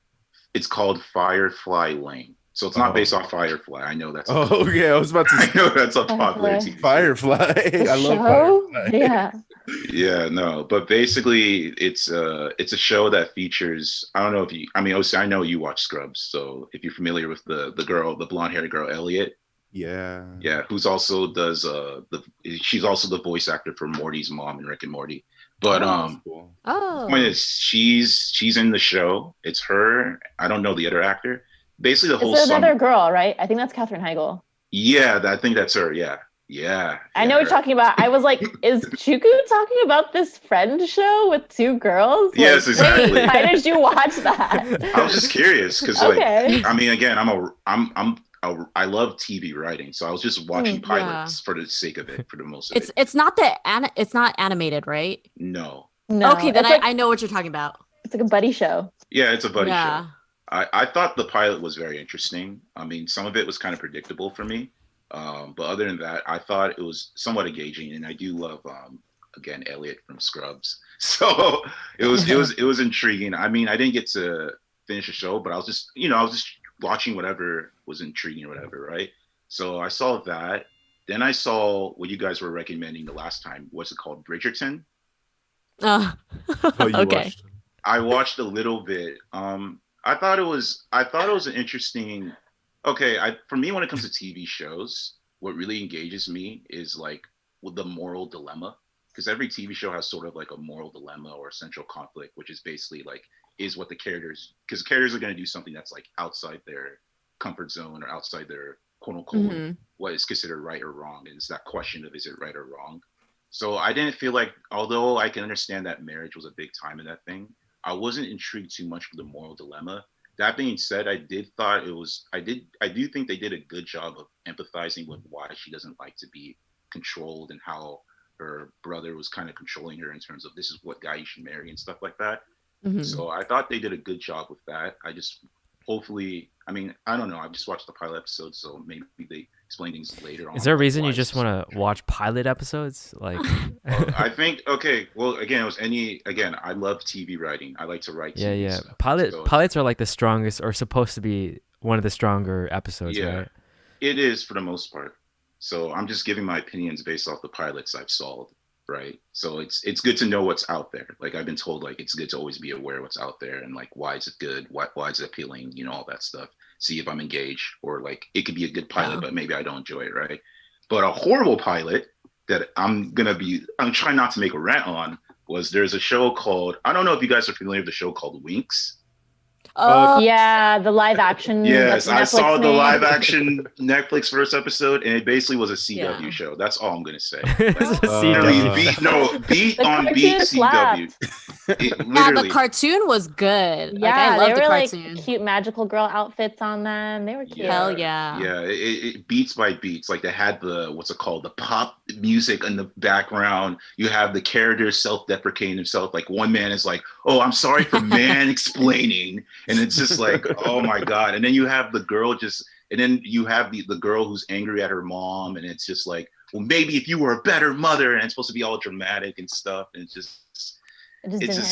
It's called Firefly Lane. So it's not based off Firefly. I know that's okay. I was about to I know that's a popular TV Firefly. The I love show? Firefly. Yeah. Yeah, no, but basically it's a show that features, I don't know if you, I mean, obviously I know you watch Scrubs, so if you're familiar with the girl, the blonde haired girl Elliot, Yeah. who's also does she's also the voice actor for Morty's mom in Rick and Morty. But Cool. Oh. point is she's in the show. It's her. I don't know the other actor. Basically the whole It's summer. another girl, right? I think that's Katherine Heigl. Yeah, I think that's her. Yeah. I know what you're talking about. I was like, is Chuku talking about this friend show with two girls? Like, Yes, exactly. wait, why did you watch that? I was just curious because, Okay. I mean, again, I love TV writing, so I was just watching pilots for the sake of it, for the most of it. It's not it's not animated, right? No. No. Okay, then it's like, I know what you're talking about. it's like a buddy show. Yeah, it's a buddy Yeah. show. I thought the pilot was very interesting. I mean, some of it was kind of predictable for me. But other than that, I thought it was somewhat engaging, and I do love again Elliot from Scrubs. So it was intriguing. I mean, I didn't get to finish the show, but I was just watching whatever was intriguing or whatever, right? So I saw that. Then I saw what you guys were recommending the last time. What's it called? Bridgerton? Oh, you Okay. watched it. I watched a little bit. I thought it was an interesting. Okay, for me, when it comes to TV shows, what really engages me is like with the moral dilemma, because every TV show has sort of like a moral dilemma or a central conflict, which is basically like is what the characters, because characters are going to do something that's like outside their comfort zone or outside their quote unquote what is considered right or wrong, and it's that question of is it right or wrong. So I didn't feel like, although I can understand that marriage was a big time in that thing, I wasn't intrigued too much with the moral dilemma. That being said, I do think they did a good job of empathizing with why she doesn't like to be controlled and how her brother was kind of controlling her in terms of this is what guy you should marry and stuff like that. So I thought they did a good job with that. Hopefully, I mean, I don't know. I've just watched the pilot episode, so maybe they explain things later on. Is there a reason you just want to watch pilot episodes? Like, I think, okay, well, again, I love TV writing. I like to write TV yeah. stuff. Pilots are like the strongest, or supposed to be one of the stronger episodes, Yeah, right? it is for the most part. So I'm just giving my opinions based off the pilots I've saw, right? So it's good to know what's out there. Like I've been told, like it's good to always be aware of what's out there and like why is it good, why is it appealing, all that stuff. See if I'm engaged, or like it could be a good pilot, but maybe I don't enjoy it, right? But a horrible pilot that I'm trying not to make a rant on there's a show called, I don't know if you guys are familiar with the show called Winx. Oh, Yeah, the live action. Yes, I Netflix saw the made. live action Netflix first episode, and it basically was a CW Yeah. show. That's all I'm gonna say. It's a Literally, CW. beat The on beat cartoon CW. slapped. yeah, Literally. the cartoon was good. Like, Yeah, I they love the were like cartoon. cute magical girl outfits on them. They were cute. Hell yeah. Yeah, it beats by beats. Like they had the pop music in the background. You have the characters self-deprecating themselves. Like one man is like, "Oh, I'm sorry for man explaining," and it's just like, "Oh my god!" And then you have the girl the girl who's angry at her mom, and it's just like, "Well, maybe if you were a better mother," and it's supposed to be all dramatic and stuff, and it's just It just didn't hit.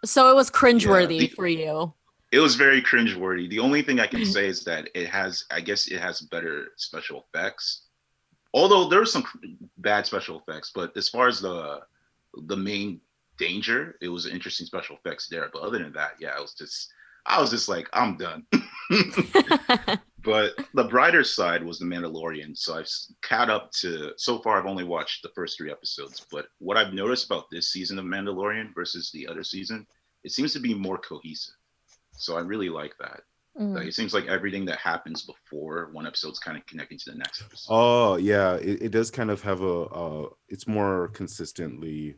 So it was cringeworthy Yeah, for you. it was very cringeworthy. The only thing I can say is that it has better special effects. Although there were some bad special effects, but as far as the main danger, it was interesting special effects there. But other than that, yeah, I was just like, I'm done. But the brighter side was The Mandalorian. So I've caught up to, so far I've only watched the first 3 episodes. But what I've noticed about this season of Mandalorian versus the other season, it seems to be more cohesive. So I really like that. Like, it seems like everything that happens before one episode's kind of connecting to the next episode. Oh yeah, it does kind of have it's more consistently,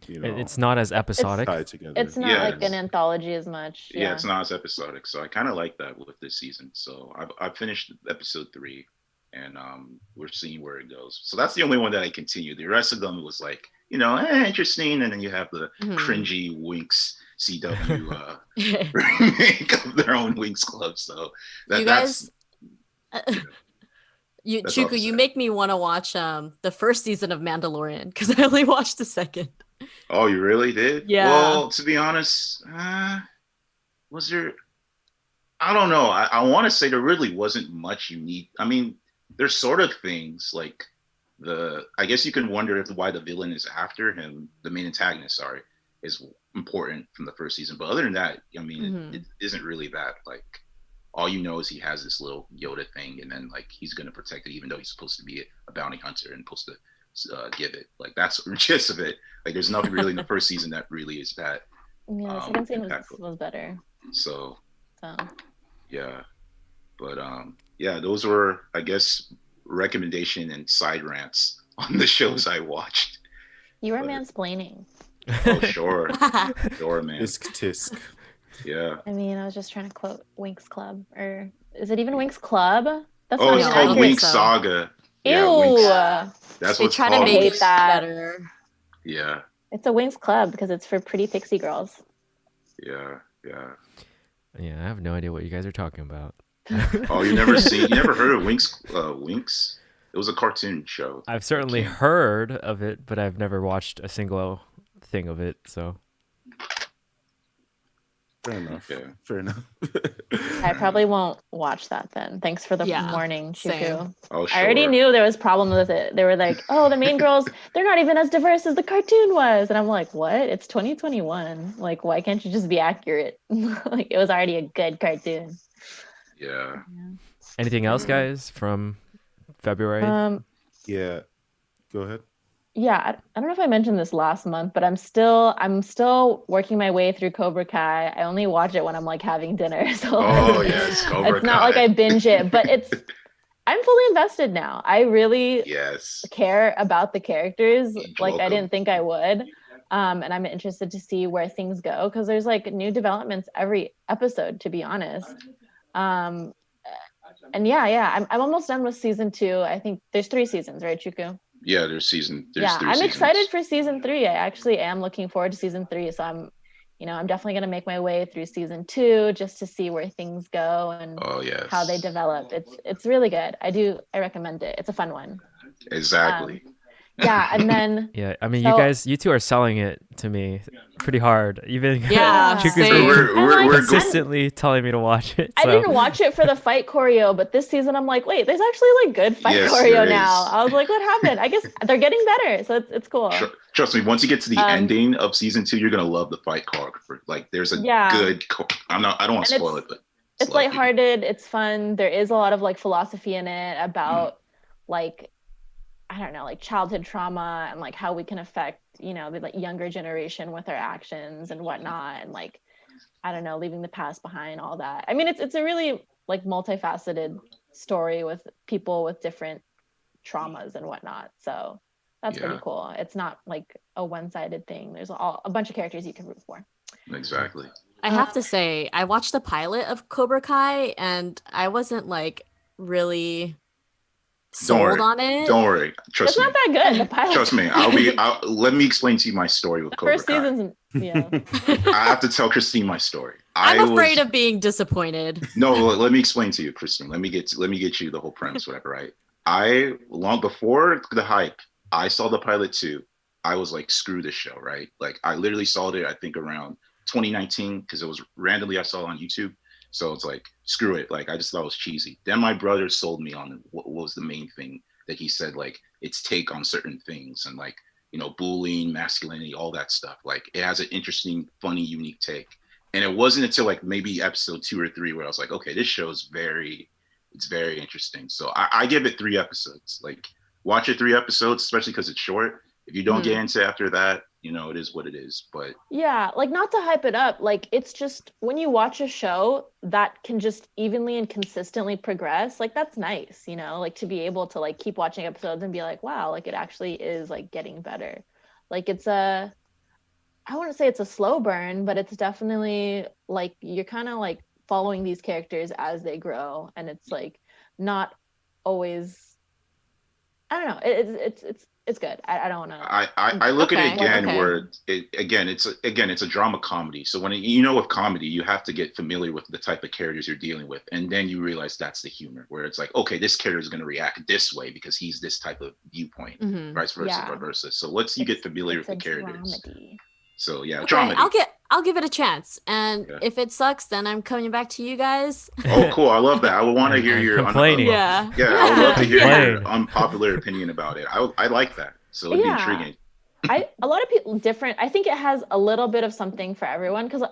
It's not as episodic. tied together. It's not like an anthology as much. Yeah, it's not as episodic. So I kind of like that with this season. So I've finished episode 3, and we're seeing where it goes. So that's the only one that I continued. The rest of them was like, interesting. And then you have the cringy Winx CW remake of their own Winx Club. So You guys You That's all Chuku, to you say. make me want to watch the first season of Mandalorian because I only watched the second. Oh, you really did? Yeah. Well, to be honest, was there? I don't know. I want to say there really wasn't much unique. I mean, there's sort of things like I guess you can wonder if why the villain is after him, the main antagonist, sorry, is important from the first season. But other than that, I mean, it isn't really that. Like, all you know is he has this little Yoda thing, and then like he's gonna protect it, even though he's supposed to be a bounty hunter and supposed to give it. Like that's the gist of it. Like, there's nothing really in the first season that really is that Yeah, the second season impactful. was better. So So yeah, but yeah, those were, I guess, recommendation and side rants on the shows I watched. you were But- mansplaining. Oh sure, sure, man. Tisk tisk. Yeah. I mean, I was just trying to quote Winx Club, or is it even Winx Club? That's Oh, not it's even I don't called think accurate. Wink so. Saga. Ew. Yeah, Winx. That's They what's try to called. make hate it that. better. Yeah, It's a Winx Club because it's for pretty pixie girls. yeah, yeah. Yeah, I have no idea what you guys are talking about. Oh, you never heard of Winx? Winx? It was a cartoon show. I've certainly Kane. heard of it, but I've never watched a single thing of it. So Fair enough. Okay. Fair enough. I probably won't watch that then. Thanks for the Yeah, warning, Chuku. same. Oh, sure. I already knew there was problems with it. They were like, "Oh, the main girls, they're not even as diverse as the cartoon was," and I'm like, "What? It's 2021. Like, why can't you just be accurate? Like, it was already a good cartoon." Yeah. anything else, guys, from February? Yeah. Go ahead. Yeah, I don't know if I mentioned this last month, but I'm still working my way through Cobra Kai. I only watch it when I'm like having dinner, so Oh like, yes, Cobra it's not like Kai. I binge it, but I'm fully invested now. I really Yes. care about the characters Age like I welcome. didn't think I would. And I'm interested to see where things go because there's like new developments every episode, to be honest. And I'm almost done with season 2. I think there's 3 seasons, right, Chuku? Yeah, there's 3 I'm seasons. excited for season 3. I actually am looking forward to season 3. So I'm definitely going to make my way through season 2 just to see where things go and Oh yes. how they develop. It's really good. I recommend it. It's a fun one. Exactly. Yeah, and then Yeah, I mean, so- you two are selling it to me pretty hard. Even Yeah, Chuku's same. been we're like, we're consistently telling me to watch it. I So didn't watch it for the fight choreo, but this season I'm like, wait, there's actually like good fight Yes, choreo there now. is. I was like, what happened? I guess they're getting better, so it's cool. Trust me, once you get to the ending of season 2, you're gonna love the fight choreographer. Like, there's a good. I don't want to And spoil it, but It's lovely. lighthearted, it's fun. There is a lot of like philosophy in it about like, I don't know, like childhood trauma and like how we can affect, the like younger generation with our actions and whatnot, and like, I don't know, leaving the past behind, all that. I mean, it's a really like multifaceted story with people with different traumas and whatnot. So that's pretty Yeah. cool. It's not like a one-sided thing. There's a bunch of characters you can root for. Exactly. I have to say, I watched the pilot of Cobra Kai and I wasn't like really Don't worry. sold on it. Don't worry. Trust It's me. not that good. The pilot. Trust me. Let me explain to you my story with The Cobra first Kai. season's yeah. I have to tell Christine my story. I'm afraid of being disappointed. No, let me explain to you, Christine. Let me get you the whole premise, whatever, right? Long before the hype, I saw the pilot too. I was like, screw this show, right? Like, I literally saw it, I think around 2019, because it was randomly I saw it on YouTube. So it's like, screw it. Like, I just thought it was cheesy. Then my brother sold me on what was the main thing that he said, like, its take on certain things and like, bullying, masculinity, all that stuff. Like, it has an interesting, funny, unique take. And it wasn't until like maybe episode 2 or 3 where I was like, okay, this show is very interesting. So I give it 3 episodes. Like, watch it 3 episodes, especially because it's short. If you don't get into it after that, it is what it is. But Yeah, like, not to hype it up, like, it's just when you watch a show that can just evenly and consistently progress, like, that's nice, like, to be able to like keep watching episodes and be like, wow, like, it actually is like getting better. Like, I wouldn't say it's a slow burn, but it's definitely like you're kind of like following these characters as they grow, and it's like not always, I don't know, it's good. I don't know. I look at it Okay, again okay. where it's a drama comedy. So when you know with comedy, you have to get familiar with the type of characters you're dealing with, and then you realize that's the humor where it's like, okay, this character is going to react this way because he's this type of viewpoint, Mhm. vice versa, Yeah. vice versa. So once you get familiar with It's the a characters, dramedy. so yeah, Okay, dramedy. I'll give it a chance, and Yeah. if it sucks, then I'm coming back to you guys. Oh, cool! I love that. I would want to And- hear and your complaining. Yeah. yeah, I would love to hear Complain. your unpopular opinion about it. I like that. So it'd be Yeah. intriguing. A lot of people different. I think it has a little bit of something for everyone because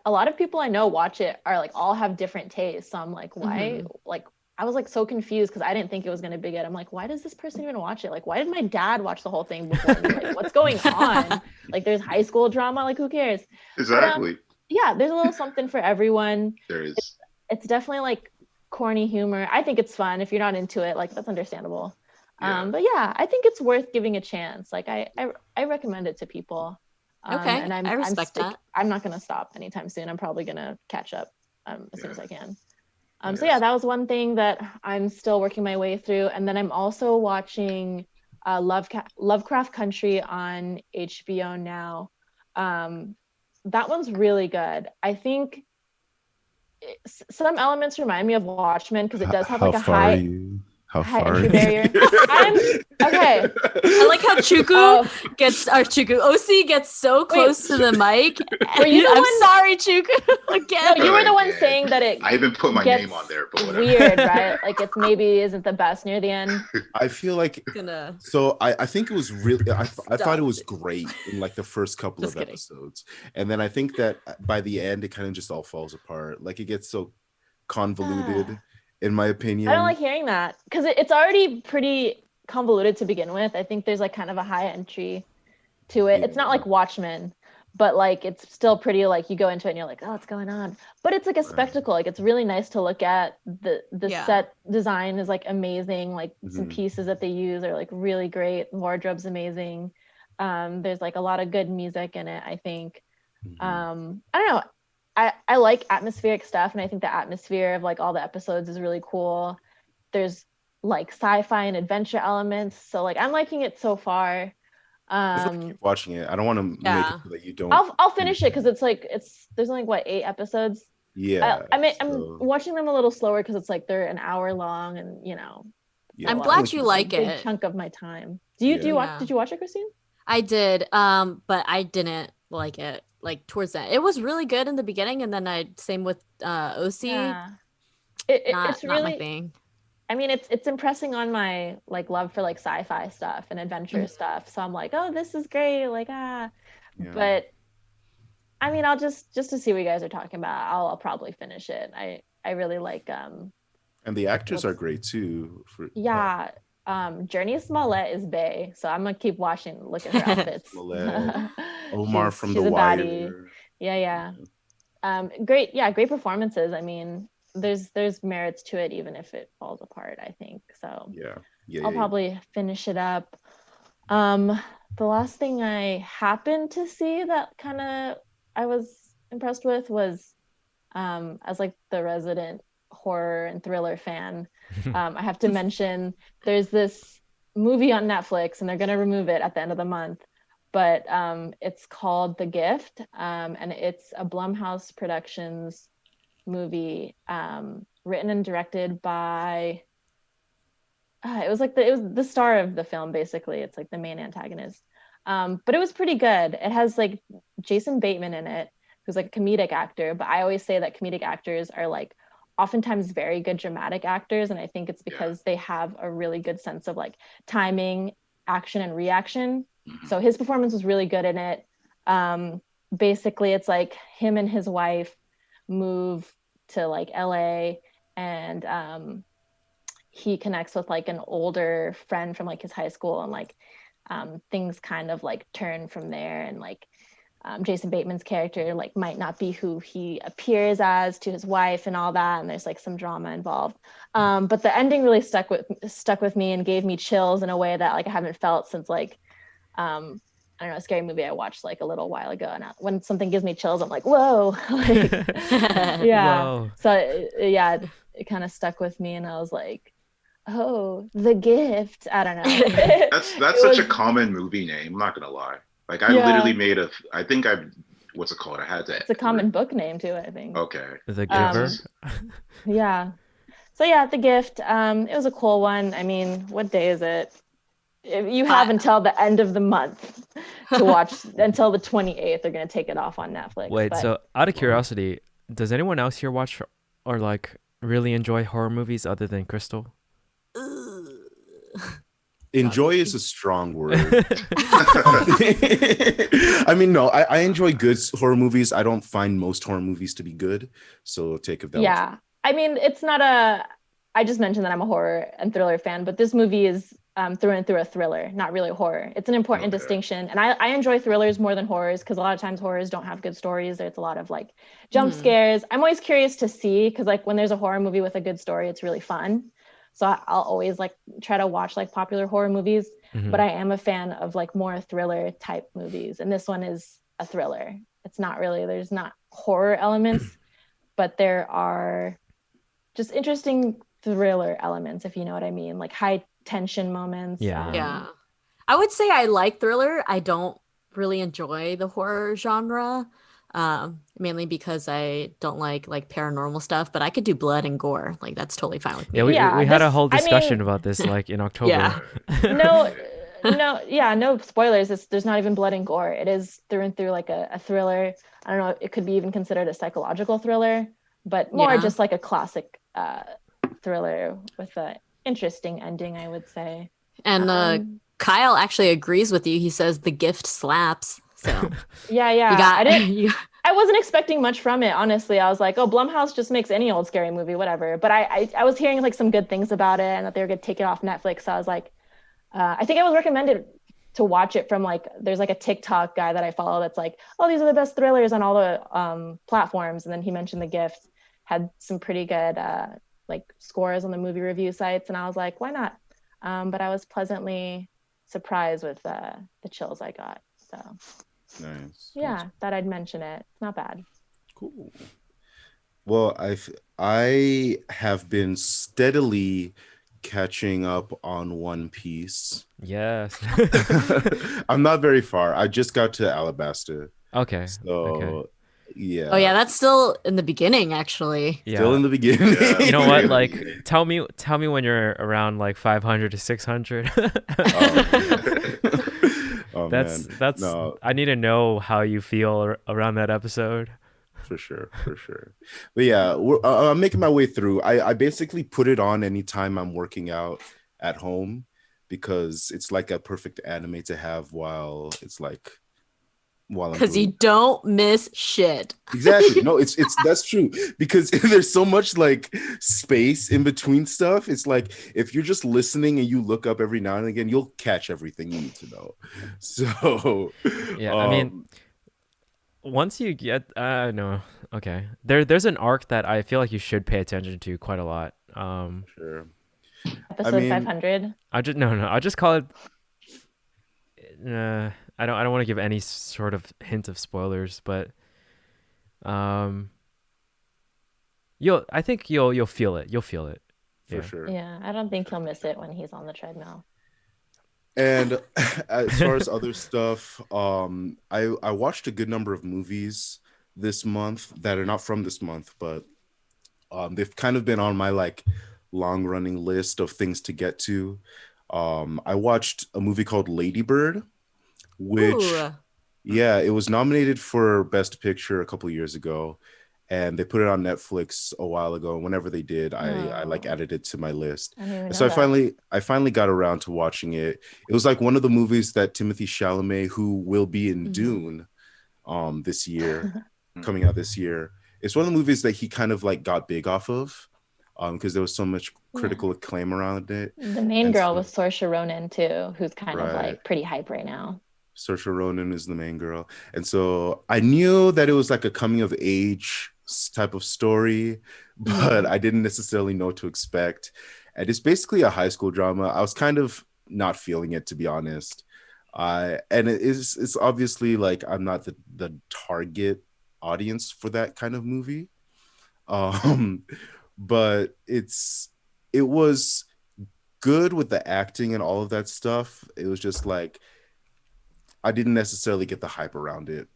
a lot of people I know watch it are like all have different tastes. So I'm like, why? Like I was like so confused because I didn't think it was gonna be good. I'm like, why does this person even watch it? Like, why did my dad watch the whole thing before me? Like, what's going on? Like, there's high school drama. Like, who cares? Exactly. Yeah, there's a little something for everyone. There is. It's definitely like corny humor. I think it's fun. If you're not into it, like that's understandable. Yeah. But yeah, I think it's worth giving a chance. Like I recommend it to people. Okay, And I respect that. I'm not gonna stop anytime soon. I'm probably gonna catch up as soon as I can. So Yes. yeah, that was one thing that I'm still working my way through. And then I'm also watching Lovecraft Country on HBO now. That one's really good. I think some elements remind me of Watchmen because it does have like a high How far entry are barrier. you? I'm okay. I like how Chuku Oh. OC gets so close to the mic. Were you the I'm one- sorry, Chuku. Again. No, you were the one Again. saying that it I even put my gets name on there, but whatever. weird, right? Like it's maybe isn't the best near the end. I feel like Gonna so I think it was really I thought it was Stop. great in like the first couple Just of kidding. episodes, and then I think that by the end it kind of just all falls apart. Like it gets so convoluted, in my opinion. I don't like hearing that because it's already pretty convoluted to begin with. I think there's like kind of a high entry to it. It's not like Watchmen, but like it's still pretty like you go into it and you're like, oh, what's going on? But it's like a spectacle. Like it's really nice to look at. The Yeah. set design is like amazing. Like some Mhm. pieces that they use are like really great. The wardrobe's amazing. There's like a lot of good music in it, I think. Mhm. I don't know. I like atmospheric stuff, and I think the atmosphere of like all the episodes is really cool. There's like sci-fi and adventure elements, so like I'm liking it so far. I just wanna keep watching it. I don't want to make Yeah. it so that you don't. I'll finish it because there's only like 8 episodes. Yeah. I'm so, watching them a little slower because it's like they're an hour long, and yeah. I'm a glad lot. you It's a like big it. chunk of my time. Do you Yeah. watch? Yeah. Did you watch it, Christine? I did, but I didn't like it. Like towards that, it was really good in the beginning, and then same with OC. It's Not really my thing. I mean, it's impressing on my like love for like sci-fi stuff and adventure stuff. So I'm like, oh, this is great. Like, Yeah. but I mean, I'll just to see what you guys are talking about, I'll probably finish it. I really like And the actors are great too. yeah. Journey Smollett is bae, so I'm gonna keep watching, look at her outfits. Smollett, Omar from she's The a baddie. Wire. Yeah. Great performances. I mean, there's merits to it, even if it falls apart, I think. So Yeah. I'll probably finish it up. The last thing I happened to see that kind of I was impressed with was as like the resident horror and thriller fan, I have to mention there's this movie on Netflix, and they're going to remove it at the end of the month, but it's called The Gift, and it's a Blumhouse Productions movie, written and directed by it was the star of the film, basically. It's like the main antagonist, but it was pretty good. It has like Jason Bateman in it, who's like a comedic actor, but I always say that comedic actors are like oftentimes very good dramatic actors, and I think it's because they have a really good sense of like timing, action, and reaction. So his performance was really good in it. Basically it's like him and his wife move to like LA, and he connects with like an older friend from like his high school, and like things kind of like turn from there, and like Jason Bateman's character like might not be who he appears as to his wife and all that, and there's like some drama involved, but the ending really stuck with me and gave me chills in a way that like I haven't felt since like I don't know, a scary movie I watched like a little while ago, and when something gives me chills I'm like, whoa. Like, yeah. Whoa. So it kind of stuck with me, and I was like, Oh, The Gift. I don't know. That's It such a was, common movie name. I'm not gonna lie. Like I literally yeah, made a. I think I. What's it called? I had to. it's a common book name too, I think. Okay. The Um, Giver. yeah. So yeah, The Gift. It was a cool one. I mean, what day is it? You have Hi. until the end of the month to watch until the 28th. They're gonna take it off on Netflix. Wait, But so out of curiosity, does anyone else here watch or like really enjoy horror movies other than Crystal? Ugh. Enjoy is a strong word. I mean, no, I enjoy good horror movies. I don't find most horror movies to be good. So take of that. yeah, I mean, it's not a. I just mentioned that I'm a horror and thriller fan, but this movie is through and through a thriller, not really horror. It's an important Okay. distinction, and I enjoy thrillers more than horrors because a lot of times horrors don't have good stories. There's a lot of like jump scares. I'm always curious to see because like when there's a horror movie with a good story, it's really fun. So I'll always like try to watch like popular horror movies, but I am a fan of like more thriller type movies, and this one is a thriller. It's not really. There's not horror elements, but there are just interesting thriller elements, if you know what I mean, like high tension moments. Yeah. Yeah. I would say I like thriller. I don't really enjoy the horror genre. Mainly because I don't like paranormal stuff, but I could do blood and gore. Like that's totally fine with me. Yeah, we Yeah, had a this- whole I discussion mean- about this like in October. Yeah. no, no spoilers. There's not even blood and gore. It is through and through like a thriller. I don't know. It could be even considered a psychological thriller, but more Yeah. just like a classic thriller with an interesting ending, I would say. And Kyle actually agrees with you. He says The Gift slaps. So Yeah, you got I wasn't expecting much from it, honestly. I was like, oh, Blumhouse just makes any old scary movie, whatever. But I was hearing like some good things about it and that they were gonna take it off Netflix. So I was like, I think I was recommended to watch it from like there's like a TikTok guy that I follow that's like, oh, these are the best thrillers on all the platforms. And then he mentioned The Gift, had some pretty good like scores on the movie review sites, and I was like, why not? But I was pleasantly surprised with the chills I got. So Nice. yeah, Nice. thought I'd mention it. It's not bad. Cool. Well, I have been steadily catching up on One Piece. Yes. I'm not very far. I just got to Alabasta. Okay. So Okay. yeah. Oh yeah, that's still in the beginning actually. Yeah. Still in the beginning. Yeah. You know what? Yeah. Like, tell me when you're around like 500 to 600. Oh, that's man. No, I need to know how you feel around that episode. for sure. But yeah, I'm making my way through. I basically put it on anytime I'm working out at home because it's like a perfect anime to have while I'm Because you doing. don't miss shit. Exactly. No, it's that's true because there's so much like space in between stuff. It's like if you're just listening and you look up every now and again, you'll catch everything you need to know. So Yeah, I mean, once you get no, okay. There's an arc that I feel like you should pay attention to quite a lot. sure. Episode mean- 500. I just call it I don't want to give any sort of hint of spoilers, but I think you'll feel it. You'll feel it. For Yeah. sure. Yeah, I don't think he'll miss it when he's on the treadmill. And as far as other stuff, I watched a good number of movies this month that are not from this month, but they've kind of been on my like long running list of things to get to. I watched a movie called Lady Bird, which Ooh. yeah, it was nominated for Best Picture a couple years ago, and they put it on Netflix a while ago. And whenever they did, I like Oh. added it to my list. I didn't even know So that. I finally got around to watching it. It was like one of the movies that Timothy Chalamet, who will be in Mhm. Dune, this year, coming out this year. It's one of the movies that he kind of like got big off of, because there was so much critical acclaim around it. The main And girl so- was Saoirse Ronan too, who's kind of Right. like pretty hype right now. Saoirse Ronan is the main girl, and so I knew that it was like a coming of age type of story, but I didn't necessarily know what to expect. And it's basically a high school drama. I was kind of not feeling it, to be honest. And it's obviously like I'm not the target audience for that kind of movie. But it was good with the acting and all of that stuff. It was just like I didn't necessarily get the hype around it.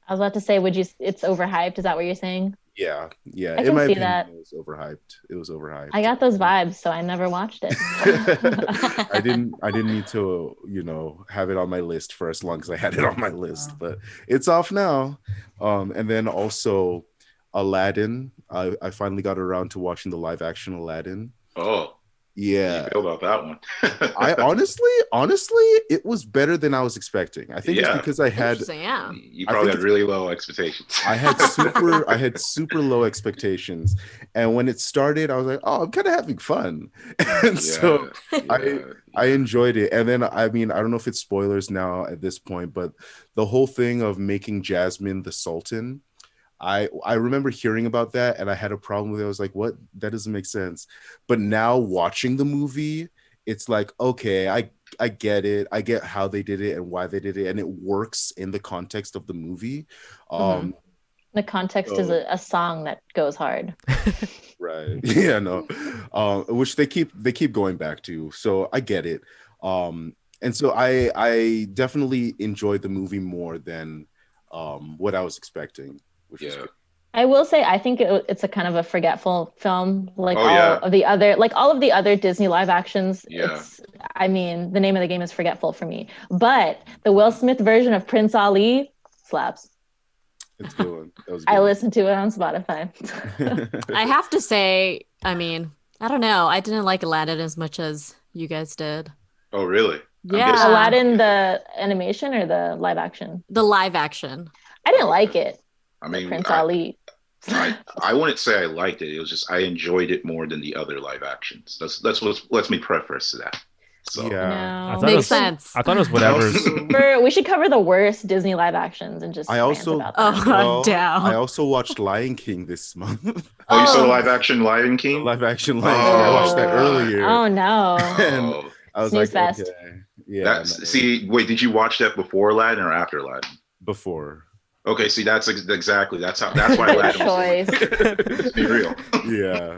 I was about to say, it's overhyped. Is that what you're saying? Yeah. I In can my see opinion, that. It was overhyped. I got those vibes, so I never watched it. I didn't need to, have it on my list for as long as I had it on my list, but it's off now. And then also Aladdin. I finally got around to watching the live action Aladdin. Oh, yeah. How do you feel about that one? I honestly, it was better than I was expecting. I think it's because I had you probably had really low expectations. I had super low expectations, and when it started, I was like, "Oh, I'm kind of having fun," and I enjoyed it. And then, I mean, I don't know if it's spoilers now at this point, but the whole thing of making Jasmine the Sultan. I remember hearing about that and I had a problem with it. I was like, what? That doesn't make sense. But now watching the movie, it's like, okay, I get it. I get how they did it and why they did it. And it works in the context of the movie. The context is a song that goes hard. Right. Yeah, no. Which they keep going back to. So I get it. And so I definitely enjoyed the movie more than what I was expecting. I will say I think it's a kind of a forgetful film, like all of the other Disney live actions. I mean, the name of the game is forgetful for me. But the Will Smith version of Prince Ali slaps. It's a good one. I listened to it on Spotify. I have to say, I mean, I don't know. I didn't like Aladdin as much as you guys did. Oh, really? Yeah. Aladdin, the animation or the live action? The live action. I didn't like it. I mean, Prince Ali. I wouldn't say I liked it. It was just I enjoyed it more than the other live actions. That's what lets me preface to that. So yeah, makes sense. I thought it was whatever. We should cover the worst Disney live actions and just. I also watched Lion King this month. Oh, you saw the live action Lion King? Live action Lion King. I watched that earlier. Oh no! And I was Snooze like, fest. okay, yeah. See, wait, did you watch that before Aladdin or after Aladdin? Before. Okay, see, that's why Aladdin choice. Let's be real. Yeah.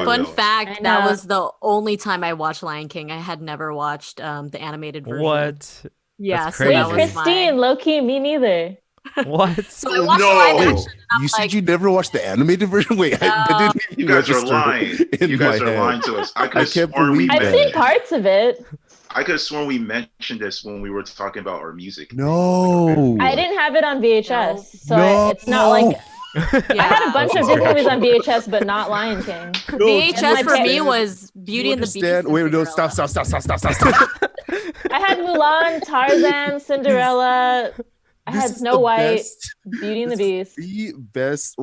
Fun fact: that was the only time I watched Lion King. I had never watched the animated version. What? Yeah, that's crazy. Wait, Christine, low key, me neither. What? So I watched the live action. You said you never watched the animated version? Wait, no. You guys are lying. You guys are lying to us. I can't believe I've seen parts of it. I could have sworn we mentioned this when we were talking about our music. No. I didn't have it on VHS, so it's not like... I had a bunch of Disney movies on VHS, but not Lion King. VHS for me was Beauty and the Beast. Wait, no, stop. I had Mulan, Tarzan, Cinderella... I had Snow White, Beauty and the Beast. This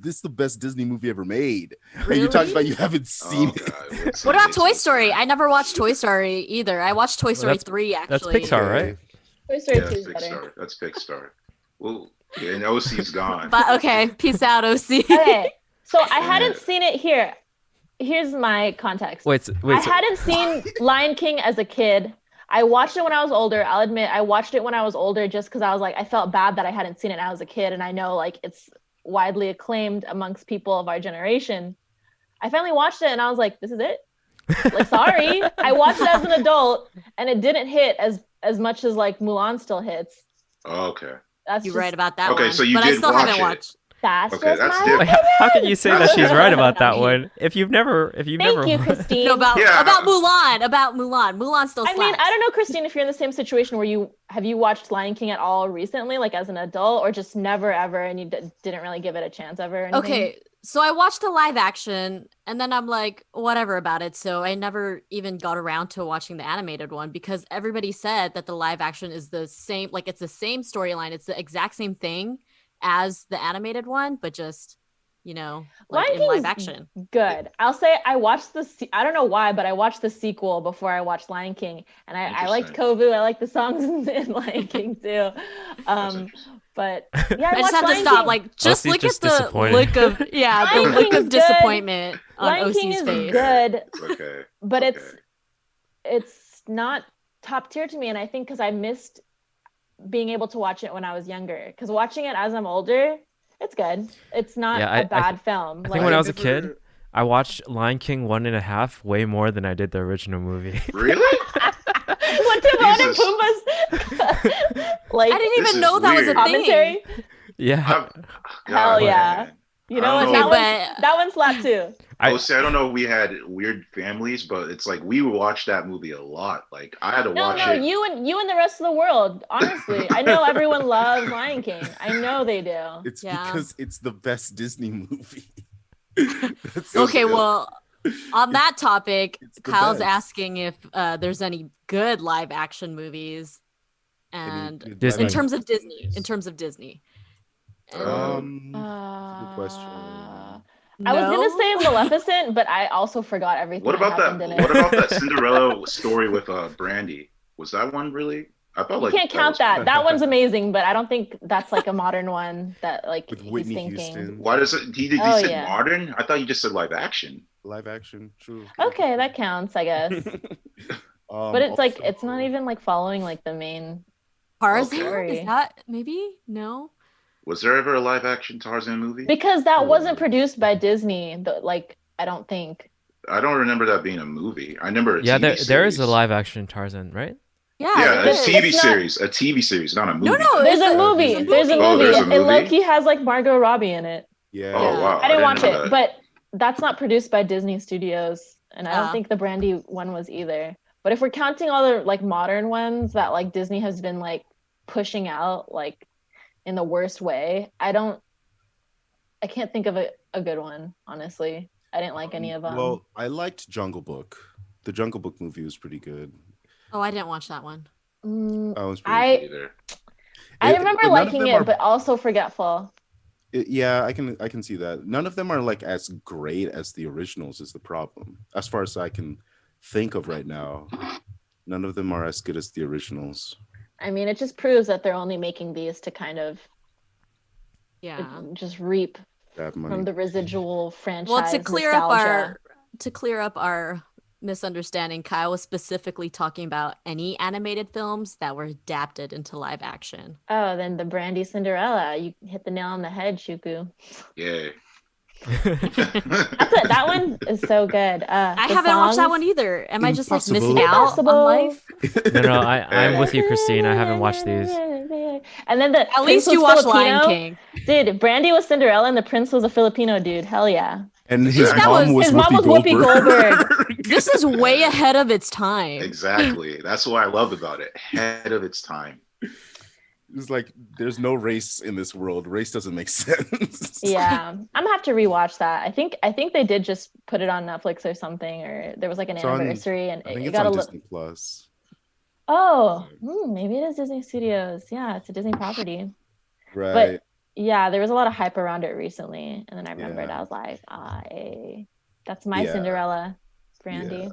is the best Disney movie ever made. Really? And you talked about you haven't seen it. What about Toy Story? I never watched Toy Story either. I watched Toy Story 3, actually. That's Pixar, right? Toy Story 2 is Pixar. better. That's Pixar. Well, and OC's gone. But okay, peace out, OC. Okay, so I hadn't seen it here. Here's my context. Wait. I hadn't seen Lion King as a kid. I watched it when I was older. I'll admit I watched it when I was older just because I was like, I felt bad that I hadn't seen it when I was a kid. And I know like it's widely acclaimed amongst people of our generation. I finally watched it and I was like, this is it? Like, sorry. I watched it as an adult and it didn't hit as much as like Mulan still hits. Oh, okay. You're right about that one. Okay, so you but did I still watch haven't it. watched. That's okay, just that's my different. opinion. How can you say that she's right about that one? If you've never Thank you, Christine. No, about Mulan. Mulan still slaps. I mean, I don't know, Christine, if you're in the same situation where have you watched Lion King at all recently, like as an adult, or just never ever, and you didn't really give it a chance ever? Or anything? Okay, so I watched the live action, and then I'm like, whatever about it. So I never even got around to watching the animated one because everybody said that the live action is the same, like it's the same storyline, it's the exact same thing as the animated one, but just like in live action. Good. I'll say I watched I don't know why, but I watched the sequel before I watched Lion King, and I liked Kovu. I liked the songs in Lion King too. But yeah, I just have to stop. Like, just look at the look of the look of disappointment on Lion OC's King is face. Good, okay, but it's not top tier to me, and I think because I missed being able to watch it when I was younger. Because watching it as I'm older, it's good. It's not a bad film. I think when I was a kid, I watched Lion King 1.5 way more than I did the original movie. Really? What Timon and Jesus. Pumbaa's like I didn't This even is know that was a weird. commentary? thing. Yeah. Hell Hell yeah. man. You know I what? don't That know. one, that one slapped too. Oh, see, I don't know if we had weird families, but it's like we watched that movie a lot. Like I had to No, watch no, it. you and the rest of the world. Honestly, I know everyone loves Lion King. I know they do. It's Yeah. because it's the best Disney movie. That's Okay, It was- well, on that topic, it's the Kyle's best. asking if there's any good live action movies, and good Disney. in live terms action of Disney, movies. in terms of Disney. Good question. I was gonna No? say Maleficent, but I also forgot everything. What about happened that? in it. What about that Cinderella story with Brandy? Was that one really? I felt You like can't count was- that. That one's amazing, but I don't think that's like a modern one that like With he's Whitney thinking. Houston. Why does it? He Oh, said yeah. modern. I thought you just said live action. Live action, true. Okay, that counts, I guess. But it's like it's not also- even like following like the main. Tarzan? Okay. Is that maybe? No. Was there ever a live action Tarzan movie? Because that Oh. wasn't produced by Disney. Like I don't think. I don't remember that being a movie. I remember a Yeah, TV there is a series. live action Tarzan, right? Yeah. Yeah, a it is. TV It's not- series. A TV series, not a movie. No, no. There's it's a movie. There's a Oh, movie. there's a And movie? Loki has like Margot Robbie in it. Yeah. Oh Yeah. wow! I didn't watch know it, that. but that's not produced by Disney Studios, and I don't Ah. think the Brandy one was either. But if we're counting all the like modern ones that like Disney has been like pushing out like in the worst way, I can't think of a good one, honestly. I didn't like any of them. Well, I liked Jungle Book. The Jungle Book movie was pretty good. Oh, I didn't watch that one. That was pretty I Either. I It- remember but none of liking them it, are- but also forgetful. Yeah, I can see that. None of them are like as great as the originals is the problem. As far as I can think of right now, none of them are as good as the originals. I mean, it just proves that they're only making these to kind of Yeah. just reap That money. from the residual franchise. Well, to clear nostalgia. up our misunderstanding, Kyle was specifically talking about any animated films that were adapted into live action. Oh, then the Brandy Cinderella. You hit the nail on the head, Shuku. Yeah. That one is so good. I haven't watched that one either. Am I just like missing Impossible. out on life? No, I'm with you, Christine. I haven't watched these. And then the At least you watched Lion King. Dude, Brandy was Cinderella and the prince was a Filipino dude. Hell yeah. And his That mom was his mom was Whoopi Goldberg. This is way ahead of its time. Exactly. That's what I love about it. Ahead of its time. It's like there's no race in this world. Race doesn't make sense. Yeah. I'm gonna have to rewatch that. I think they did just put it on Netflix or something, or there was like an It's on- anniversary and I think it it's got a on little. Disney Plus. Oh, maybe it is Disney Studios. Yeah, it's a Disney property. Right. Yeah, there was a lot of hype around it recently, and then I remembered Yeah. I was like, that's my Yeah. Cinderella, Brandy.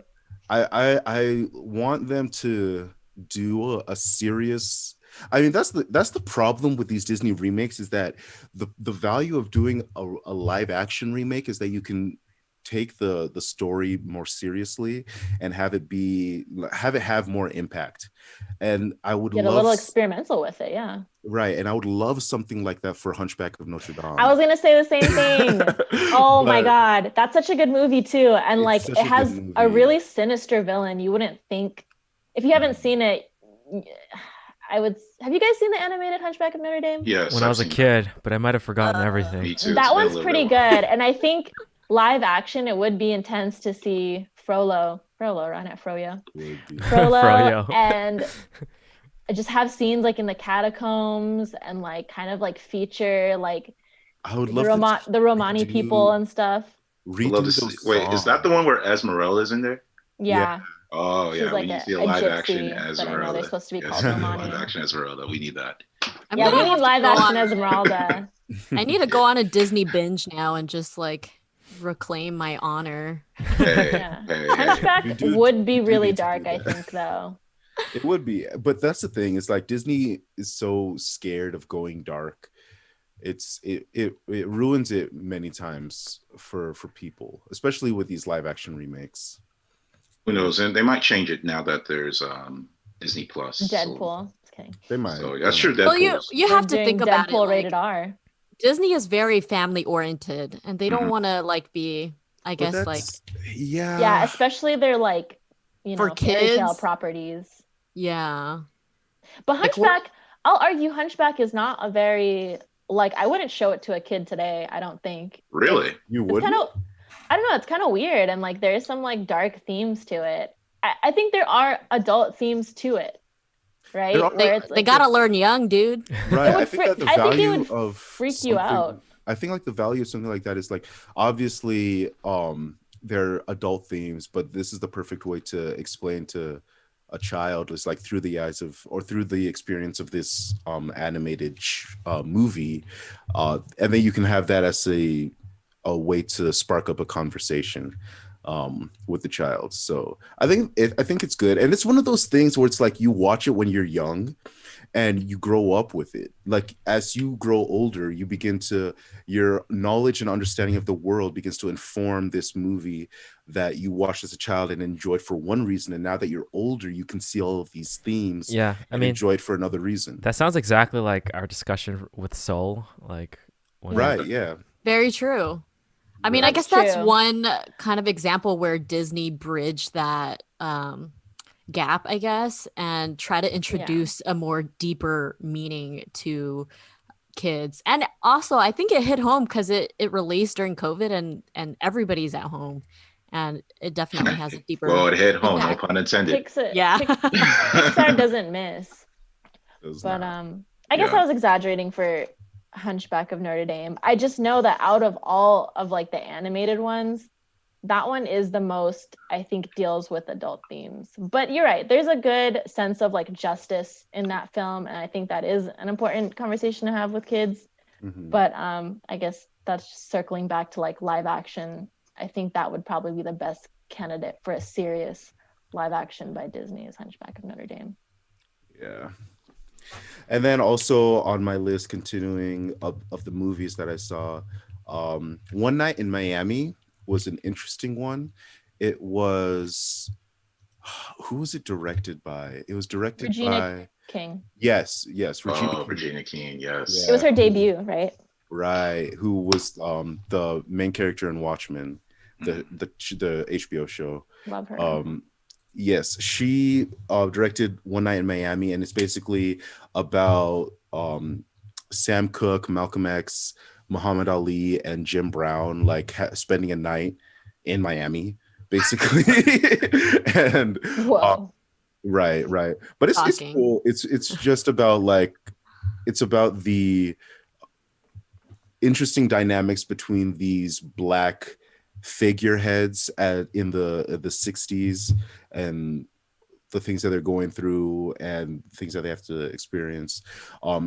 Yeah. I want them to do a serious. I mean, that's the problem with these Disney remakes is that the value of doing a live action remake is that you can take the story more seriously and have it have more impact. And I would Get love a little experimental with it, yeah. right, and I would love something like that for Hunchback of Notre Dame. I was gonna say the same thing. Oh my But god, that's such a good movie too, and It's like such it a good has a movie. really sinister villain. You wouldn't think if you haven't seen it. I would. Have you guys seen the animated Hunchback of Notre Dame? Yes. When I was a I've seen kid, but I might have forgotten that. everything. Me too. It's That been a one's little pretty bit. good, and I think live action it would be intense to see Frollo, right? Not Froyo. Would be. Frollo Froyo. and just have scenes like in the catacombs and like kind of like feature like I would the, love the Romani redo- people and stuff. redo Love to see- those Wait, is that the one where Esmeralda's in there? Yeah, Oh she's yeah, like we need a to see a live action gypsy, but I know Esmeralda. they're supposed to be Yes, called we need Romani. live action Esmeralda. We need that. I'm Yeah, gonna we have need to live go action on- Esmeralda. I need to go on a Disney binge now and just like reclaim my honor. Hey, Yeah. hey, hey. Hunchback You do- would be you do really need to do dark, I that. think, though. It would be, but that's the thing. It's like Disney is so scared of going dark. It ruins it many times for people, especially with these live action remakes. Who knows? And they might change it now that there's Disney Plus. Deadpool. Just kidding. They might. So that's they true. might. Well, Deadpool. you have to They're think doing about it. Deadpool Like, rated R. Disney is very family oriented, and they don't Mhm. want to like be I But guess like that's Yeah, especially their like, for fairy tale kids. properties. Yeah. But Like what? Hunchback, I'll argue Hunchback is not a very like I wouldn't show it to a kid today, I don't think. Really? you It's kind wouldn't. of I don't know, it's kind of weird and like there's some like dark themes to it. I think there are adult themes to it, There right? are, Where it's They like gotta learn young, dude. right. it I would think that the I think it value would of freak you out. I think like the value of something like that is like obviously they're adult themes, but this is the perfect way to explain to a child is like through the eyes of or through the experience of this animated movie, and then you can have that as a way to spark up a conversation with the child. So I think it's good, and it's one of those things where it's like you watch it when you're young and you grow up with it. Like as you grow older, you begin to your knowledge and understanding of the world begins to inform this movie that you watched as a child and enjoyed for one reason, and now that you're older you can see all of these themes Yeah, I and mean, enjoy it for another reason. that sounds exactly like our discussion with Soul. Like, when Right, yeah. Very true. I mean, I Right. guess That's that's true. one kind of example where Disney bridged that gap, I guess, and try to introduce a more deeper meaning to kids. And also, I think it hit home because it released during COVID and everybody's at home, and it definitely has a deeper Well, it hit home, no impact. pun intended. Yeah. Pixar doesn't miss. Does But not. I guess Yeah. I was exaggerating for Hunchback of Notre Dame. I just know that out of all of like the animated ones, that one is the most I think deals with adult themes. But you're right. There's a good sense of like justice in that film, and I think that is an important conversation to have with kids. Mhm. But I guess that's just circling back to like live action. I think that would probably be the best candidate for a serious live action by Disney is Hunchback of Notre Dame. Yeah. And then also on my list, continuing of the movies that I saw, One Night in Miami was an interesting one. It was, who was it directed by? It was directed Regina by, King. yes, Regina Oh, King. Regina King, yes. It was her debut, right? Right, who was the main character in Watchmen, the HBO show. Love her. Yes, she directed One Night in Miami, and it's basically about Sam Cooke, Malcolm X, Muhammad Ali, and Jim Brown like spending a night in Miami, basically. And Whoa. right, but it's Shocking. cool. It's just about like it's about the interesting dynamics between these black figureheads in the 60s and the things that they're going through and things that they have to experience.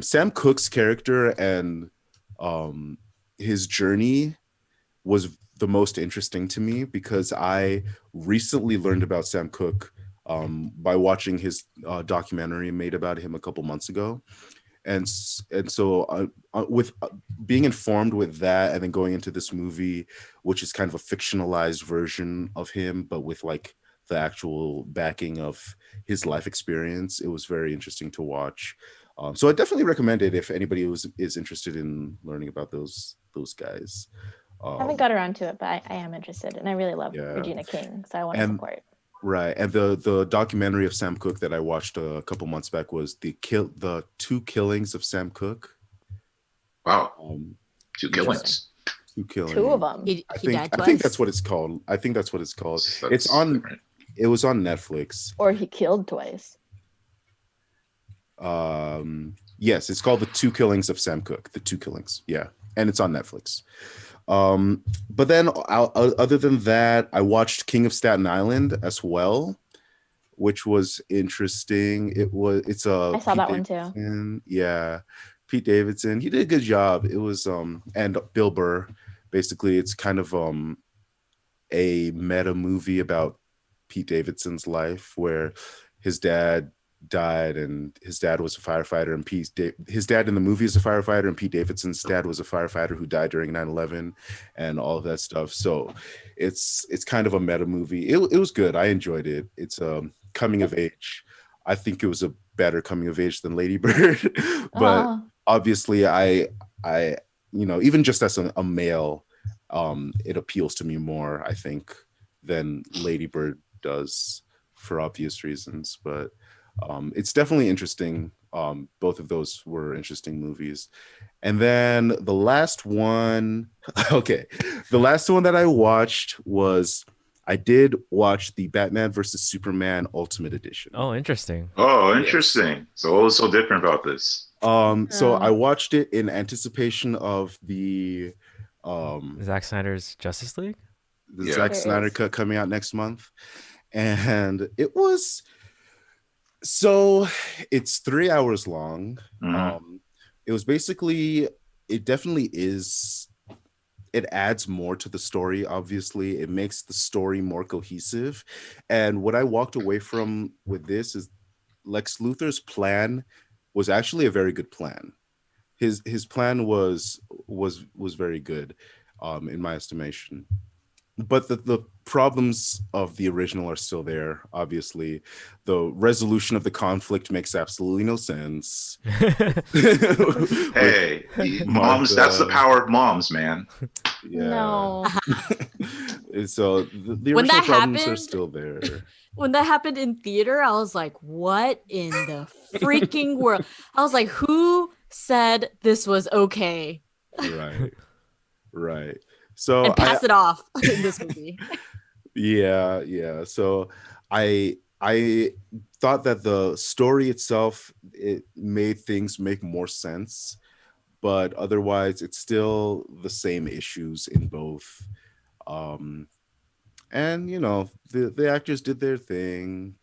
Sam Cooke's character and his journey was the most interesting to me because I recently learned about Sam Cooke by watching his documentary made about him a couple months ago. And so with being informed with that and then going into this movie, which is kind of a fictionalized version of him, but with like the actual backing of his life experience, it was very interesting to watch. So I definitely recommend it if anybody is interested in learning about those guys. I haven't got around to it, but I am interested, and I really love Yeah. Regina King, so I want to And- support. Right, and the documentary of Sam Cooke that I watched a couple months back was the two killings of Sam Cooke. Wow, two Interesting. killings. Two killings. Two of them. He I died think twice. that's what it's called. It's That's on. different. It was on Netflix. Or he killed twice. Yes, it's called The Two Killings of Sam Cooke. The Two Killings. Yeah, and it's on Netflix. But then other than that, I watched King of Staten Island as well, which was interesting. It's a I saw Pete that one too. Davidson. Yeah, Pete Davidson. He did a good job. It was and Bill Burr. Basically, it's kind of a meta movie about Pete Davidson's life where his dad died and his dad was a firefighter, and his dad in the movie is a firefighter, and Pete Davidson's dad was a firefighter who died during 9/11 and all of that stuff. So it's kind of a meta movie. It was good. I enjoyed it. It's coming of age. I think it was a better coming of age than Lady Bird, but Oh, obviously I even just as a male, it appeals to me more, I think, than Lady Bird does for obvious reasons. But it's definitely interesting. Both of those were interesting movies. And then the last one, okay, the last one that I watched was I did watch the Batman versus Superman Ultimate Edition. Oh, interesting. Oh, interesting. So what was so different about this? So I watched it in anticipation of the Zack Snyder's Justice League. the Zack Snyder cut coming out next month, and it was so it's 3 hours long. It was basically, it definitely is, it adds more to the story. Obviously, it makes the story more cohesive. And what I walked away from with this is Lex Luthor's plan was actually a very good plan. His plan was very good, in my estimation. But the problems of the original are still there. Obviously, the resolution of the conflict makes absolutely no sense. Hey, moms, that's the power of moms, man. Yeah. No. So the When original that problems are happened- still there. When that happened in theater, I was like, what in the freaking world? I was like, who said this was okay? Right. So And pass it off in this movie. Yeah. So I thought that the story itself, it made things make more sense, but otherwise it's still the same issues in both. And the actors did their thing,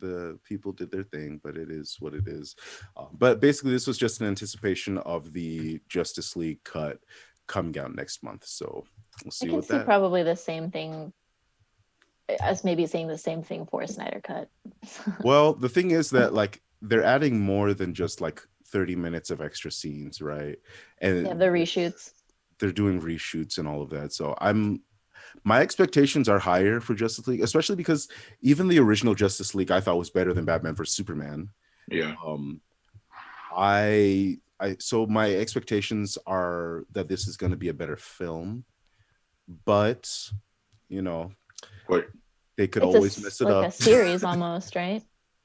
the people did their thing, but it is what it is. But basically this was just an anticipation of the Justice League cut coming out next month, so we'll see I can what see that probably the same thing as maybe saying the same thing for a Snyder cut. Well, the thing is that like they're adding more than just like 30 minutes of extra scenes, right? And Yeah, the reshoots. they're doing reshoots and all of that. So my expectations are higher for Justice League, especially because even the original Justice League I thought was better than Batman vs Superman. Yeah. So my expectations are that this is going to be a better film, but What? they could It's always mess it like up. a series almost, right?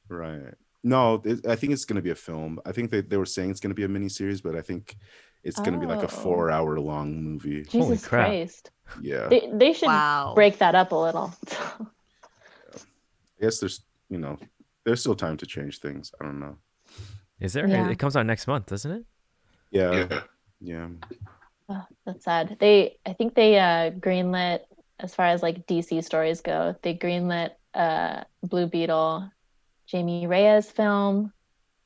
Right. No, I think it's going to be a film. I think they were saying it's going to be a mini series, but I think it's going to be like a 4-hour long movie. Jesus crap. Christ. Yeah. They should Wow. break that up a little. I guess there's still time to change things. I don't know. Is there? Yeah. It comes out next month, doesn't it? Yeah. Oh, that's sad. I think they greenlit, as far as like DC stories go, they greenlit Blue Beetle, Jamie Reyes film,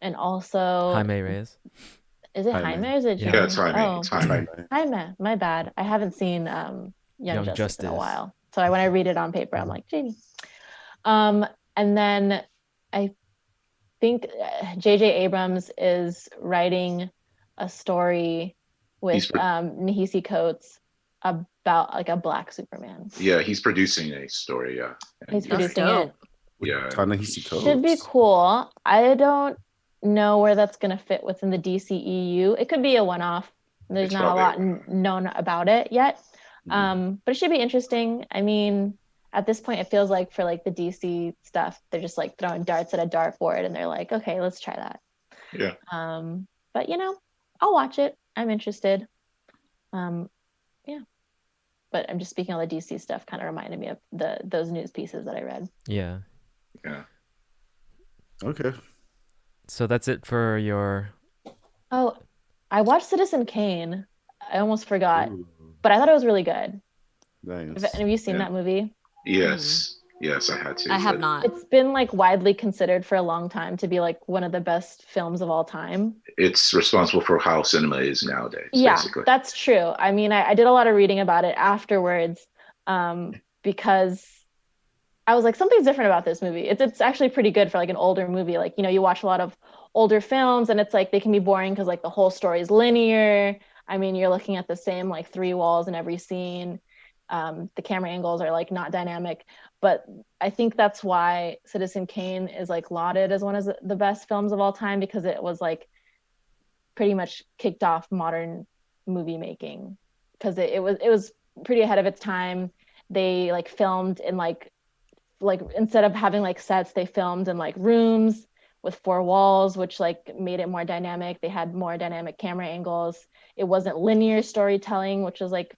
and also Jaime Reyes. Is it Jaime. Jaime or is it Yeah. Jamie? Yeah, it's Jaime. Oh, It's Jaime. Jaime. My bad. I haven't seen Young Justice in a while. So when I read it on paper, I'm like, Jamie. And then I think J.J. Abrams is writing a story with Nahisi Coates about like a black Superman. Yeah, he's producing a story. Yeah. He's And, producing dope. it. Yeah. Ta-Nehisi Coates. Should be cool. I don't know where that's going to fit within the DCEU. It could be a one-off. There's It's not a lot probably known about it yet. But it should be interesting. I mean, at this point, it feels like for like the DC stuff, they're just like throwing darts at a dartboard and they're like, okay, let's try that. Yeah. But I'll watch it. I'm interested. Yeah. But I'm just speaking on the DC stuff, kind of reminded me of those news pieces that I read. Yeah. Yeah. Okay. So that's it for your. Oh, I watched Citizen Kane. I almost forgot, Ooh, but I thought it was really good. nice. Have you seen Yeah. that movie? Yes. Yes, I had to. I have but not. It's been like widely considered for a long time to be like one of the best films of all time. It's responsible for how cinema is nowadays. Yeah, Basically. that's true. I mean, I did a lot of reading about it afterwards, because I was like, something's different about this movie. It's actually pretty good for like an older movie. Like, you watch a lot of older films and it's like they can be boring because like the whole story is linear. I mean, you're looking at the same like 3 walls in every scene. The camera angles are like not dynamic, but I think that's why Citizen Kane is like lauded as one of the best films of all time, because it was like pretty much kicked off modern movie making, because it was pretty ahead of its time. They like filmed in like instead of having like sets, they filmed in like rooms with four walls, which like made it more dynamic. They had more dynamic camera angles. It wasn't linear storytelling, which was like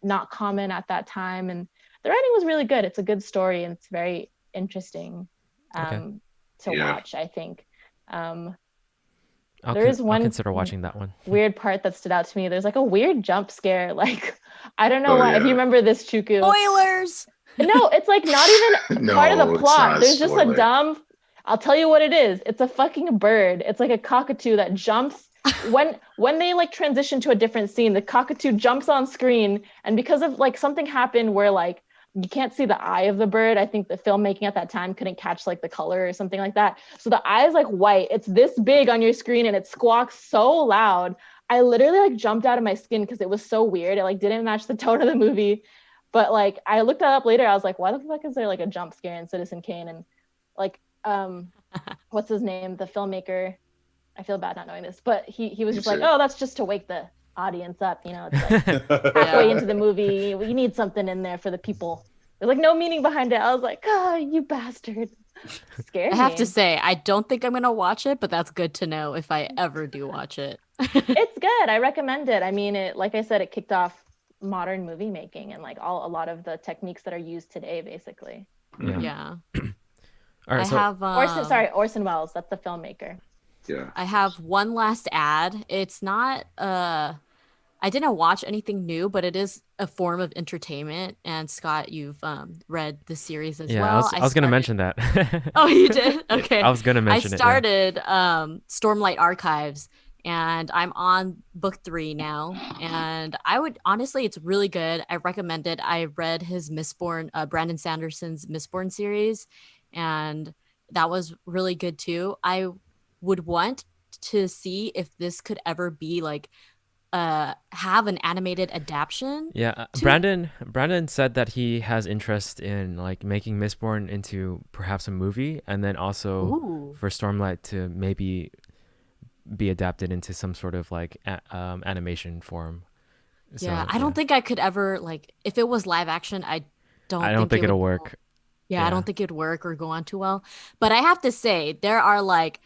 not common at that time. And the writing was really good. It's a good story and it's very interesting Okay. to Yeah. watch, I think. I'll, There is I'll one consider watching that one. weird part that stood out to me. There's like a weird jump scare. Like, I don't know Oh, why. If you yeah. remember this, Chuku. Spoilers. No, it's like not even No, part of the it's plot. not a There's just a spoiler. dumb. I'll tell you what it is. It's a fucking bird. It's like a cockatoo that jumps. When they like transition to a different scene, the cockatoo jumps on screen, and because of like something happened where like you can't see the eye of the bird. I think the filmmaking at that time couldn't catch like the color or something like that. So the eye is like white. It's this big on your screen and it squawks so loud. I literally like jumped out of my skin because it was so weird. It like didn't match the tone of the movie. But like I looked that up later. I was like, why the fuck is there like a jump scare in Citizen Kane? And like what's his name? The filmmaker. I feel bad not knowing this, but he was just like, oh, that's just to wake the audience up. You know, it's like halfway into the movie, we need something in there for the people. There's like no meaning behind it. I was like, oh, you bastard. Scared I have me. to say, I don't think I'm gonna watch it, but that's good to know if I ever do watch it. It's good. I recommend it. I mean, it, like I said, it kicked off modern movie making and like a lot of the techniques that are used today, basically. Yeah. Yeah. All right. I So have Orson Welles. That's the filmmaker. Yeah. I have one last ad. It's not I didn't watch anything new, but it is a form of entertainment. And Scott, you've read the series as yeah, well. I was gonna mention that. Oh, you did? Okay. I was gonna mention it. Yeah. I started Stormlight Archives, and I'm on book 3 now. And I would honestly, it's really good. I recommend it. I read his Mistborn, Brandon Sanderson's Mistborn series, and that was really good too. I would want to see if this could ever be like have an animated adaptation. Yeah, Brandon said that he has interest in like making Mistborn into perhaps a movie, and then also Ooh. for Stormlight to maybe be adapted into some sort of like animation form. Yeah, So, I don't think I could ever like if it was live action. I don't think it it'll would work. Yeah, I Yeah. don't think it'd work or go on too well. But I have to say, there are like,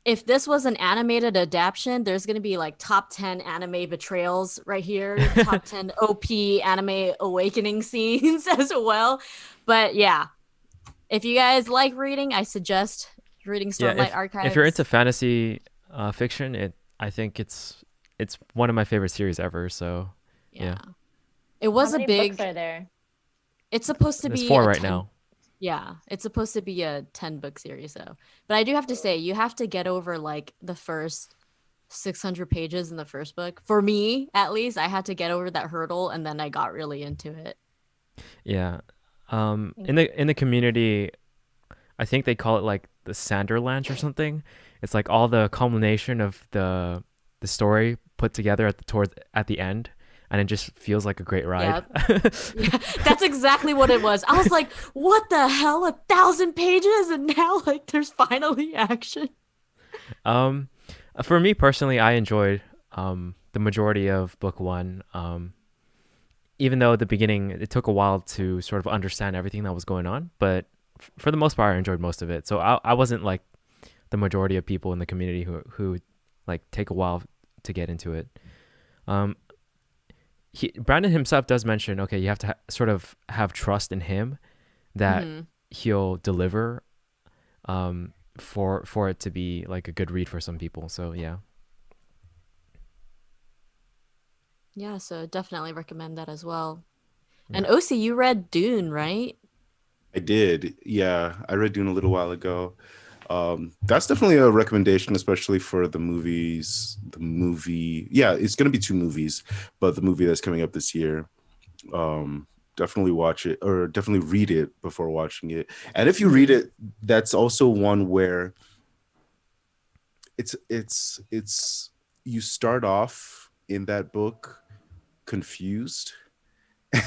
if this was an animated adaptation, there's going to be like top 10 anime betrayals right here, top 10 OP anime awakening scenes as well. But yeah, if you guys like reading, I suggest reading Stormlight Archives. If you're into fantasy fiction, I think it's one of my favorite series ever. So yeah. It was How a many big. books are there? It's supposed to There's be 4 a right 10 now. Yeah, it's supposed to be a 10-book series though. But I do have to say, you have to get over like the first 600 pages in the first book. For me, at least, I had to get over that hurdle and then I got really into it. Yeah. In the community, I think they call it like the Sanderlanche or something. It's like all the culmination of the story put together at the end, and it just feels like a great ride. Yep. Yeah, that's exactly what it was. I was like, what the hell? 1,000 pages and now like there's finally action. For me personally, I enjoyed the majority of book 1. Even though at the beginning it took a while to sort of understand everything that was going on, but for the most part, I enjoyed most of it. So I wasn't like the majority of people in the community who like take a while to get into it. Brandon himself does mention, okay, you have to sort of have trust in him that he'll deliver for it to be like a good read for some people. So yeah. Yeah, so definitely recommend that as well. Yeah. And OC, you read Dune, right? I did. Yeah, I read Dune a little while ago. That's definitely a recommendation, especially for the movies. The movie, yeah, it's going to be 2 movies, but the movie that's coming up this year, definitely watch it or definitely read it before watching it. And if you read it, that's also one where it's you start off in that book confused,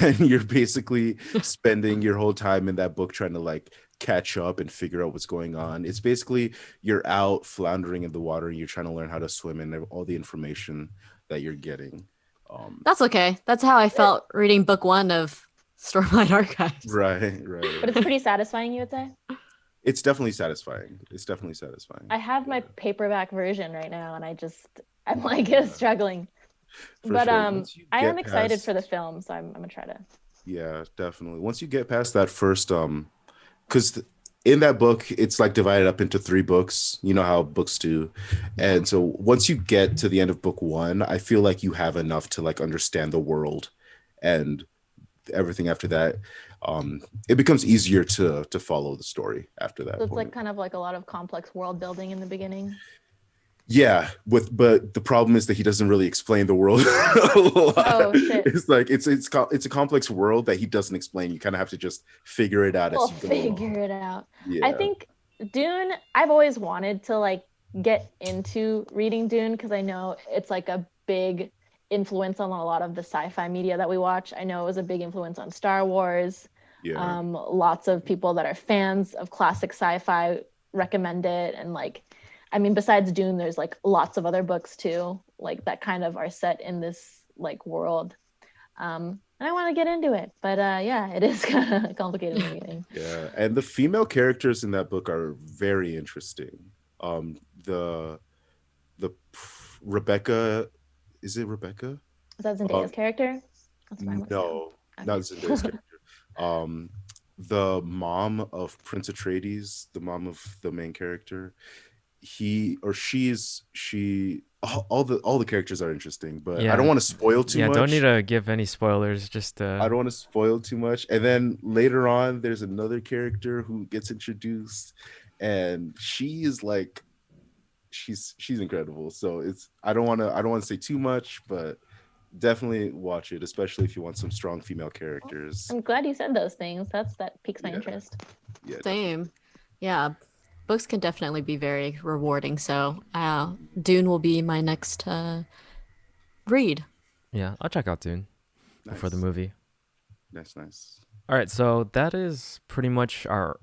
and you're basically spending your whole time in that book trying to like catch up and figure out what's going on. It's basically you're out floundering in the water and you're trying to learn how to swim and all the information that you're getting. That's okay. That's how I felt reading book 1 of Stormlight Archives. Right. But it's pretty satisfying, you would say? It's definitely satisfying. I have my Yeah, paperback version right now, and I'm like yeah, struggling. for But sure. Once you I get am excited for the past, film, so I'm gonna try to. yeah, definitely. Once you get past that first, because in that book, it's like divided up into 3 books. You know how books do, and so once you get to the end of book 1, I feel like you have enough to like understand the world, and everything after that, it becomes easier to follow the story after So that it's like point. kind of like a lot of complex world building in the beginning. Yeah, but the problem is that he doesn't really explain the world a lot. Oh shit! It's like it's a complex world that he doesn't explain. You kind of have to just figure it out We'll as you go along. figure it out. I Yeah, think Dune. I've always wanted to like get into reading Dune because I know it's like a big influence on a lot of the sci-fi media that we watch. I know it was a big influence on Star Wars. yeah, Lots of people that are fans of classic sci-fi recommend it, and like, I mean, besides Dune, there's like lots of other books too, like that kind of are set in this like world. And I want to get into it, but yeah, it is kind of complicated in the beginning. yeah. And the female characters in that book are very interesting. The Rebecca, is it Rebecca? Is that Um, Zendaya's character? That's what I want to know. no, not Zendaya's character. Um, the mom of Prince Atreides, the mom of the main character, he or she all the characters are interesting, but I don't Yeah. want to spoil too Yeah, don't need much. to give any spoilers. Just I don't want to spoil too much. And then later on, there's another character who gets introduced, and she is like, she's incredible. So I don't want to say too much, but definitely watch it, especially if you want some strong female characters. I'm glad you said those things. That piques my Yeah, interest. yeah, Same. Yeah. Books can definitely be very rewarding. So Dune will be my next read. yeah, I'll check out Dune before the nice, movie. nice. All right, so that is pretty much our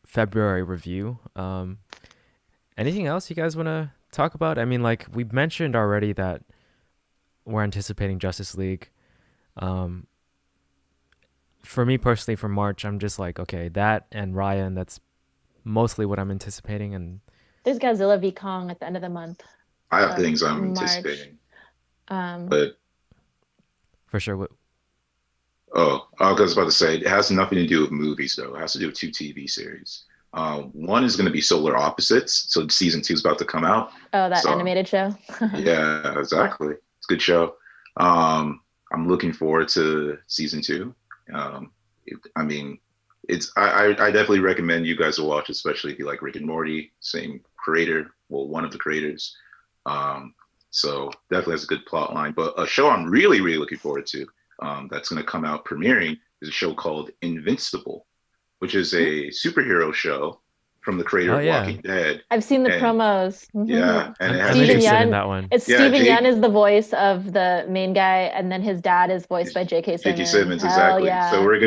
February review. Anything else you guys want to talk about? I mean, like we mentioned already that we're anticipating Justice League. Um, for me personally, for March, I'm just like, okay, that and Ryan, that's mostly what I'm anticipating. And There's Godzilla v Kong at the end of the month. I have things I'm March. anticipating, Um, but for sure, oh, I was about to say it has nothing to do with movies though. It has to do with 2 TV series. One is going to be Solar Opposites, so season 2 is about to come out. oh, that So animated show. yeah, exactly. It's a good show. I'm looking forward to season 2. I mean, I definitely recommend you guys to watch, especially if you like Rick and Morty, same creator, well, one of the creators. So definitely has a good plot line. But a show I'm really, really looking forward to, that's going to come out premiering, is a show called Invincible, which is a superhero show from the creator Oh, of yeah. Walking Dead. I've seen the And- promos. Mhm. Yeah, and it I'm has Steven interested Yeun. in that one. It's Yeah, Steven Jake- Yeun is the voice of the main guy, and then his dad is voiced by J.K. Simmons. J.K. Simmons, Hell exactly. yeah. So we're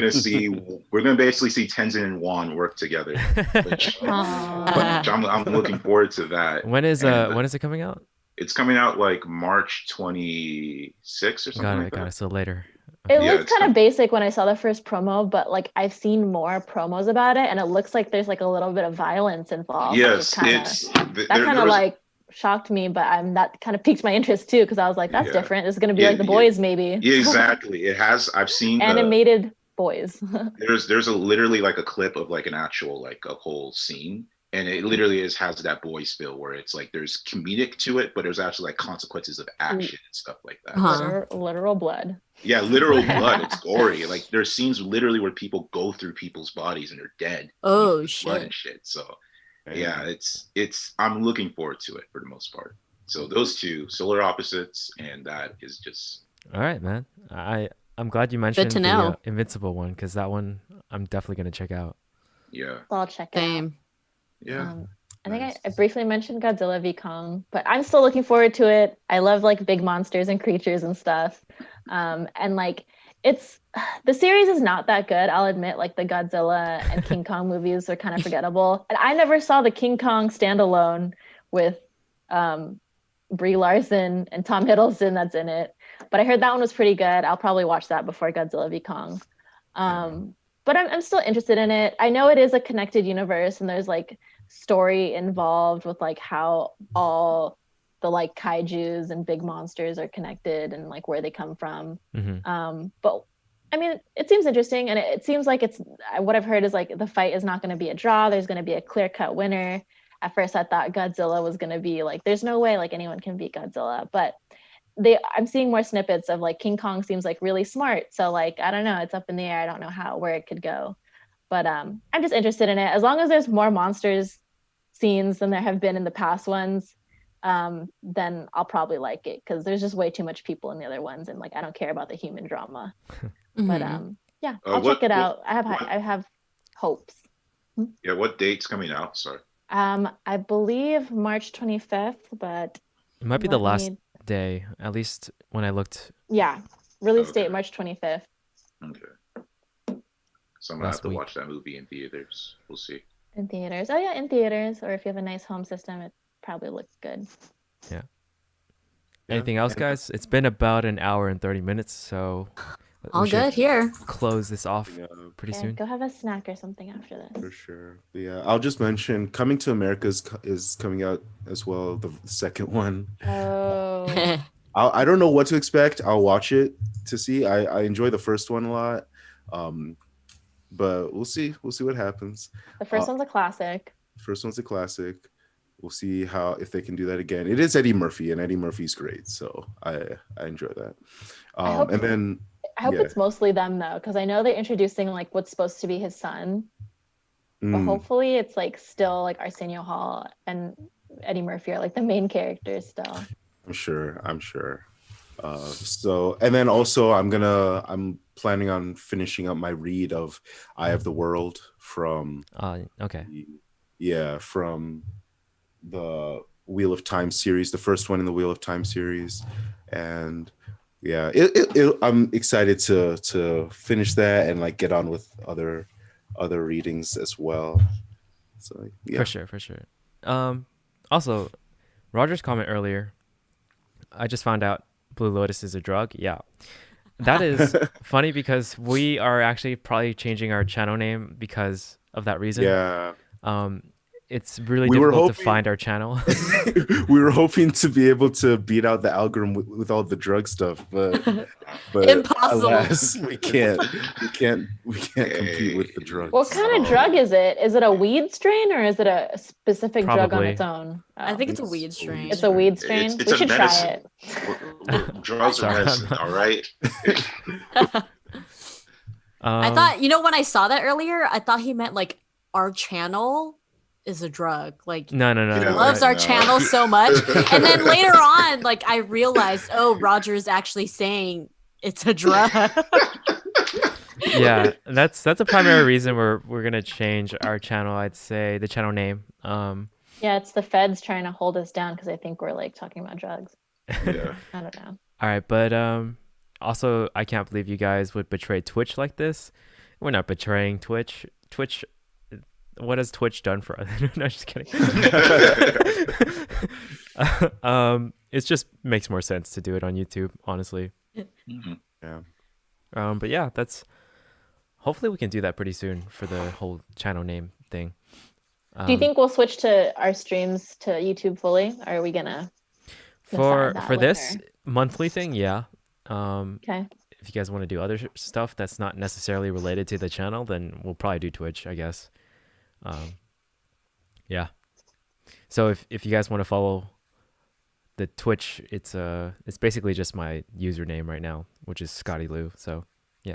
gonna basically see Tenzin and Juan work together, which Aw. I'm looking forward to that. When is And when is it coming out? it's coming out like March 26th or something Got like it, got that. it. So later. It Yeah, looked it's kind com- of basic when I saw the first promo, but like I've seen more promos about it, and it looks like there's like a little bit of violence involved. Yes, Which kinda, it's that there kind of was- like shocked me, but that kind of piqued my interest too because I was like, that's Yeah. different. This is gonna be Yeah, like The yeah. Boys, maybe. yeah, exactly. It has. I've seen Animated boys. there's a literally like a clip of like an actual like a whole scene, and it literally has that boys feel where it's like there's comedic to it, but there's actually like consequences of action and stuff like that. Uh-huh. Literal blood. Yeah, literal blood. It's gory. Like there's scenes literally where people go through people's bodies and they're dead. Oh, Blood shit. and shit. So yeah, it's I'm looking forward to it for the most part. So those two, Solar Opposites, and that is just All right, man. I'm glad you mentioned to the know. Invincible one, because that one I'm definitely gonna check out. yeah. I'll check it out. Same. Yeah. I think Nice. I briefly mentioned Godzilla v Kong, but I'm still looking forward to it. I love like big monsters and creatures and stuff. And like the series is not that good. I'll admit, like the Godzilla and King Kong movies are kind of forgettable. And I never saw the King Kong standalone with Brie Larson and Tom Hiddleston that's in it. But I heard that one was pretty good. I'll probably watch that before Godzilla v Kong. But I'm still interested in it. I know it is a connected universe, and there's like story involved with like how all the like kaijus and big monsters are connected and like where they come from. But I mean, it seems interesting, and it seems like it's what I've heard is like the fight is not going to be a draw. There's going to be a clear-cut winner. At first, I thought Godzilla was going to be like, there's no way like anyone can beat Godzilla, but I'm seeing more snippets of like King Kong seems like really smart. So like, I don't know, it's up in the air. I don't know where it could go, but I'm just interested in it. As long as there's more monsters scenes than there have been in the past ones, then I'll probably like it, because there's just way too much people in the other ones, and like I don't care about the human drama. But yeah, I'll check it out. I have hopes. Yeah, what date's coming out? Sorry. I believe March 25th, but it might be the last day, at least when I looked. Yeah, release date March 25th. Okay. So I'm gonna have to watch that movie in theaters. We'll see. In theaters. Oh yeah, in theaters. Or if you have a nice home system, it probably looks good. Yeah. Anything else, guys? It's been about an hour and 30 minutes, so all good here. Close this off pretty soon. Go have a snack or something after this. For sure. Yeah, I'll just mention Coming to America is coming out as well, the second one. Oh. I don't know what to expect. I'll watch it to see. I enjoy the first one a lot, but we'll see. We'll see what happens. The first one's a classic. First one's a classic. We'll see if they can do that again. It is Eddie Murphy, and Eddie Murphy's great, so I enjoy that. I hope it's mostly them though, because I know they're introducing like what's supposed to be his son, but hopefully it's like still like Arsenio Hall and Eddie Murphy are like the main characters still. I'm sure. So, and then also I'm planning on finishing up my read of Eye of the World from from the Wheel of Time series, the first one in the Wheel of Time series, and yeah, I'm excited to finish that and like get on with other readings as well. So yeah, for sure. Also, Roger's comment earlier, I just found out Blue Lotus is a drug. Yeah, that is funny because we are actually probably changing our channel name because of that reason. Yeah. It's really difficult to find our channel. We were hoping to be able to beat out the algorithm with all the drug stuff, but impossible. Alas, we can't compete with the drugs. What kind of drug is it? Is it a weed strain or is it a specific drug on its own? I think it's a weed strain. It's a weed strain. We should try it. Drugs are medicine, all right? I thought, when I saw that earlier, I thought he meant like our channel is a drug. Like no. He loves our channel so much. And then later on, like I realized, Roger is actually saying it's a drug. Yeah, that's a primary reason we're gonna change our channel. I'd say the channel name. Yeah, it's the feds trying to hold us down because I think we're like talking about drugs. Yeah. I don't know. All right, but also I can't believe you guys would betray Twitch like this. We're not betraying Twitch. What has Twitch done for us? No, just kidding. It just makes more sense to do it on YouTube, honestly. Mm-hmm. Yeah. But yeah, hopefully we can do that pretty soon for the whole channel name thing. Do you think we'll switch to our streams to YouTube fully? Or are we gonna for this monthly thing? Yeah. Okay. If you guys want to do other stuff that's not necessarily related to the channel, then we'll probably do Twitch, I guess. Yeah. So if you guys want to follow the Twitch, it's basically just my username right now, which is Scotty Lou. So yeah.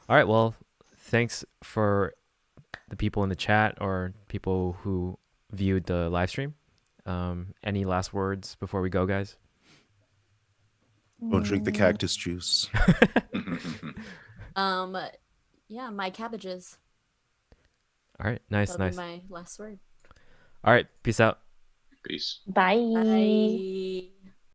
All right. Well, thanks for the people in the chat or people who viewed the live stream. Any last words before we go, guys? Don't drink the cactus juice. Yeah, my cabbages. All right. Nice. That'll be my last word. All right. Peace out. Peace. Bye. Bye.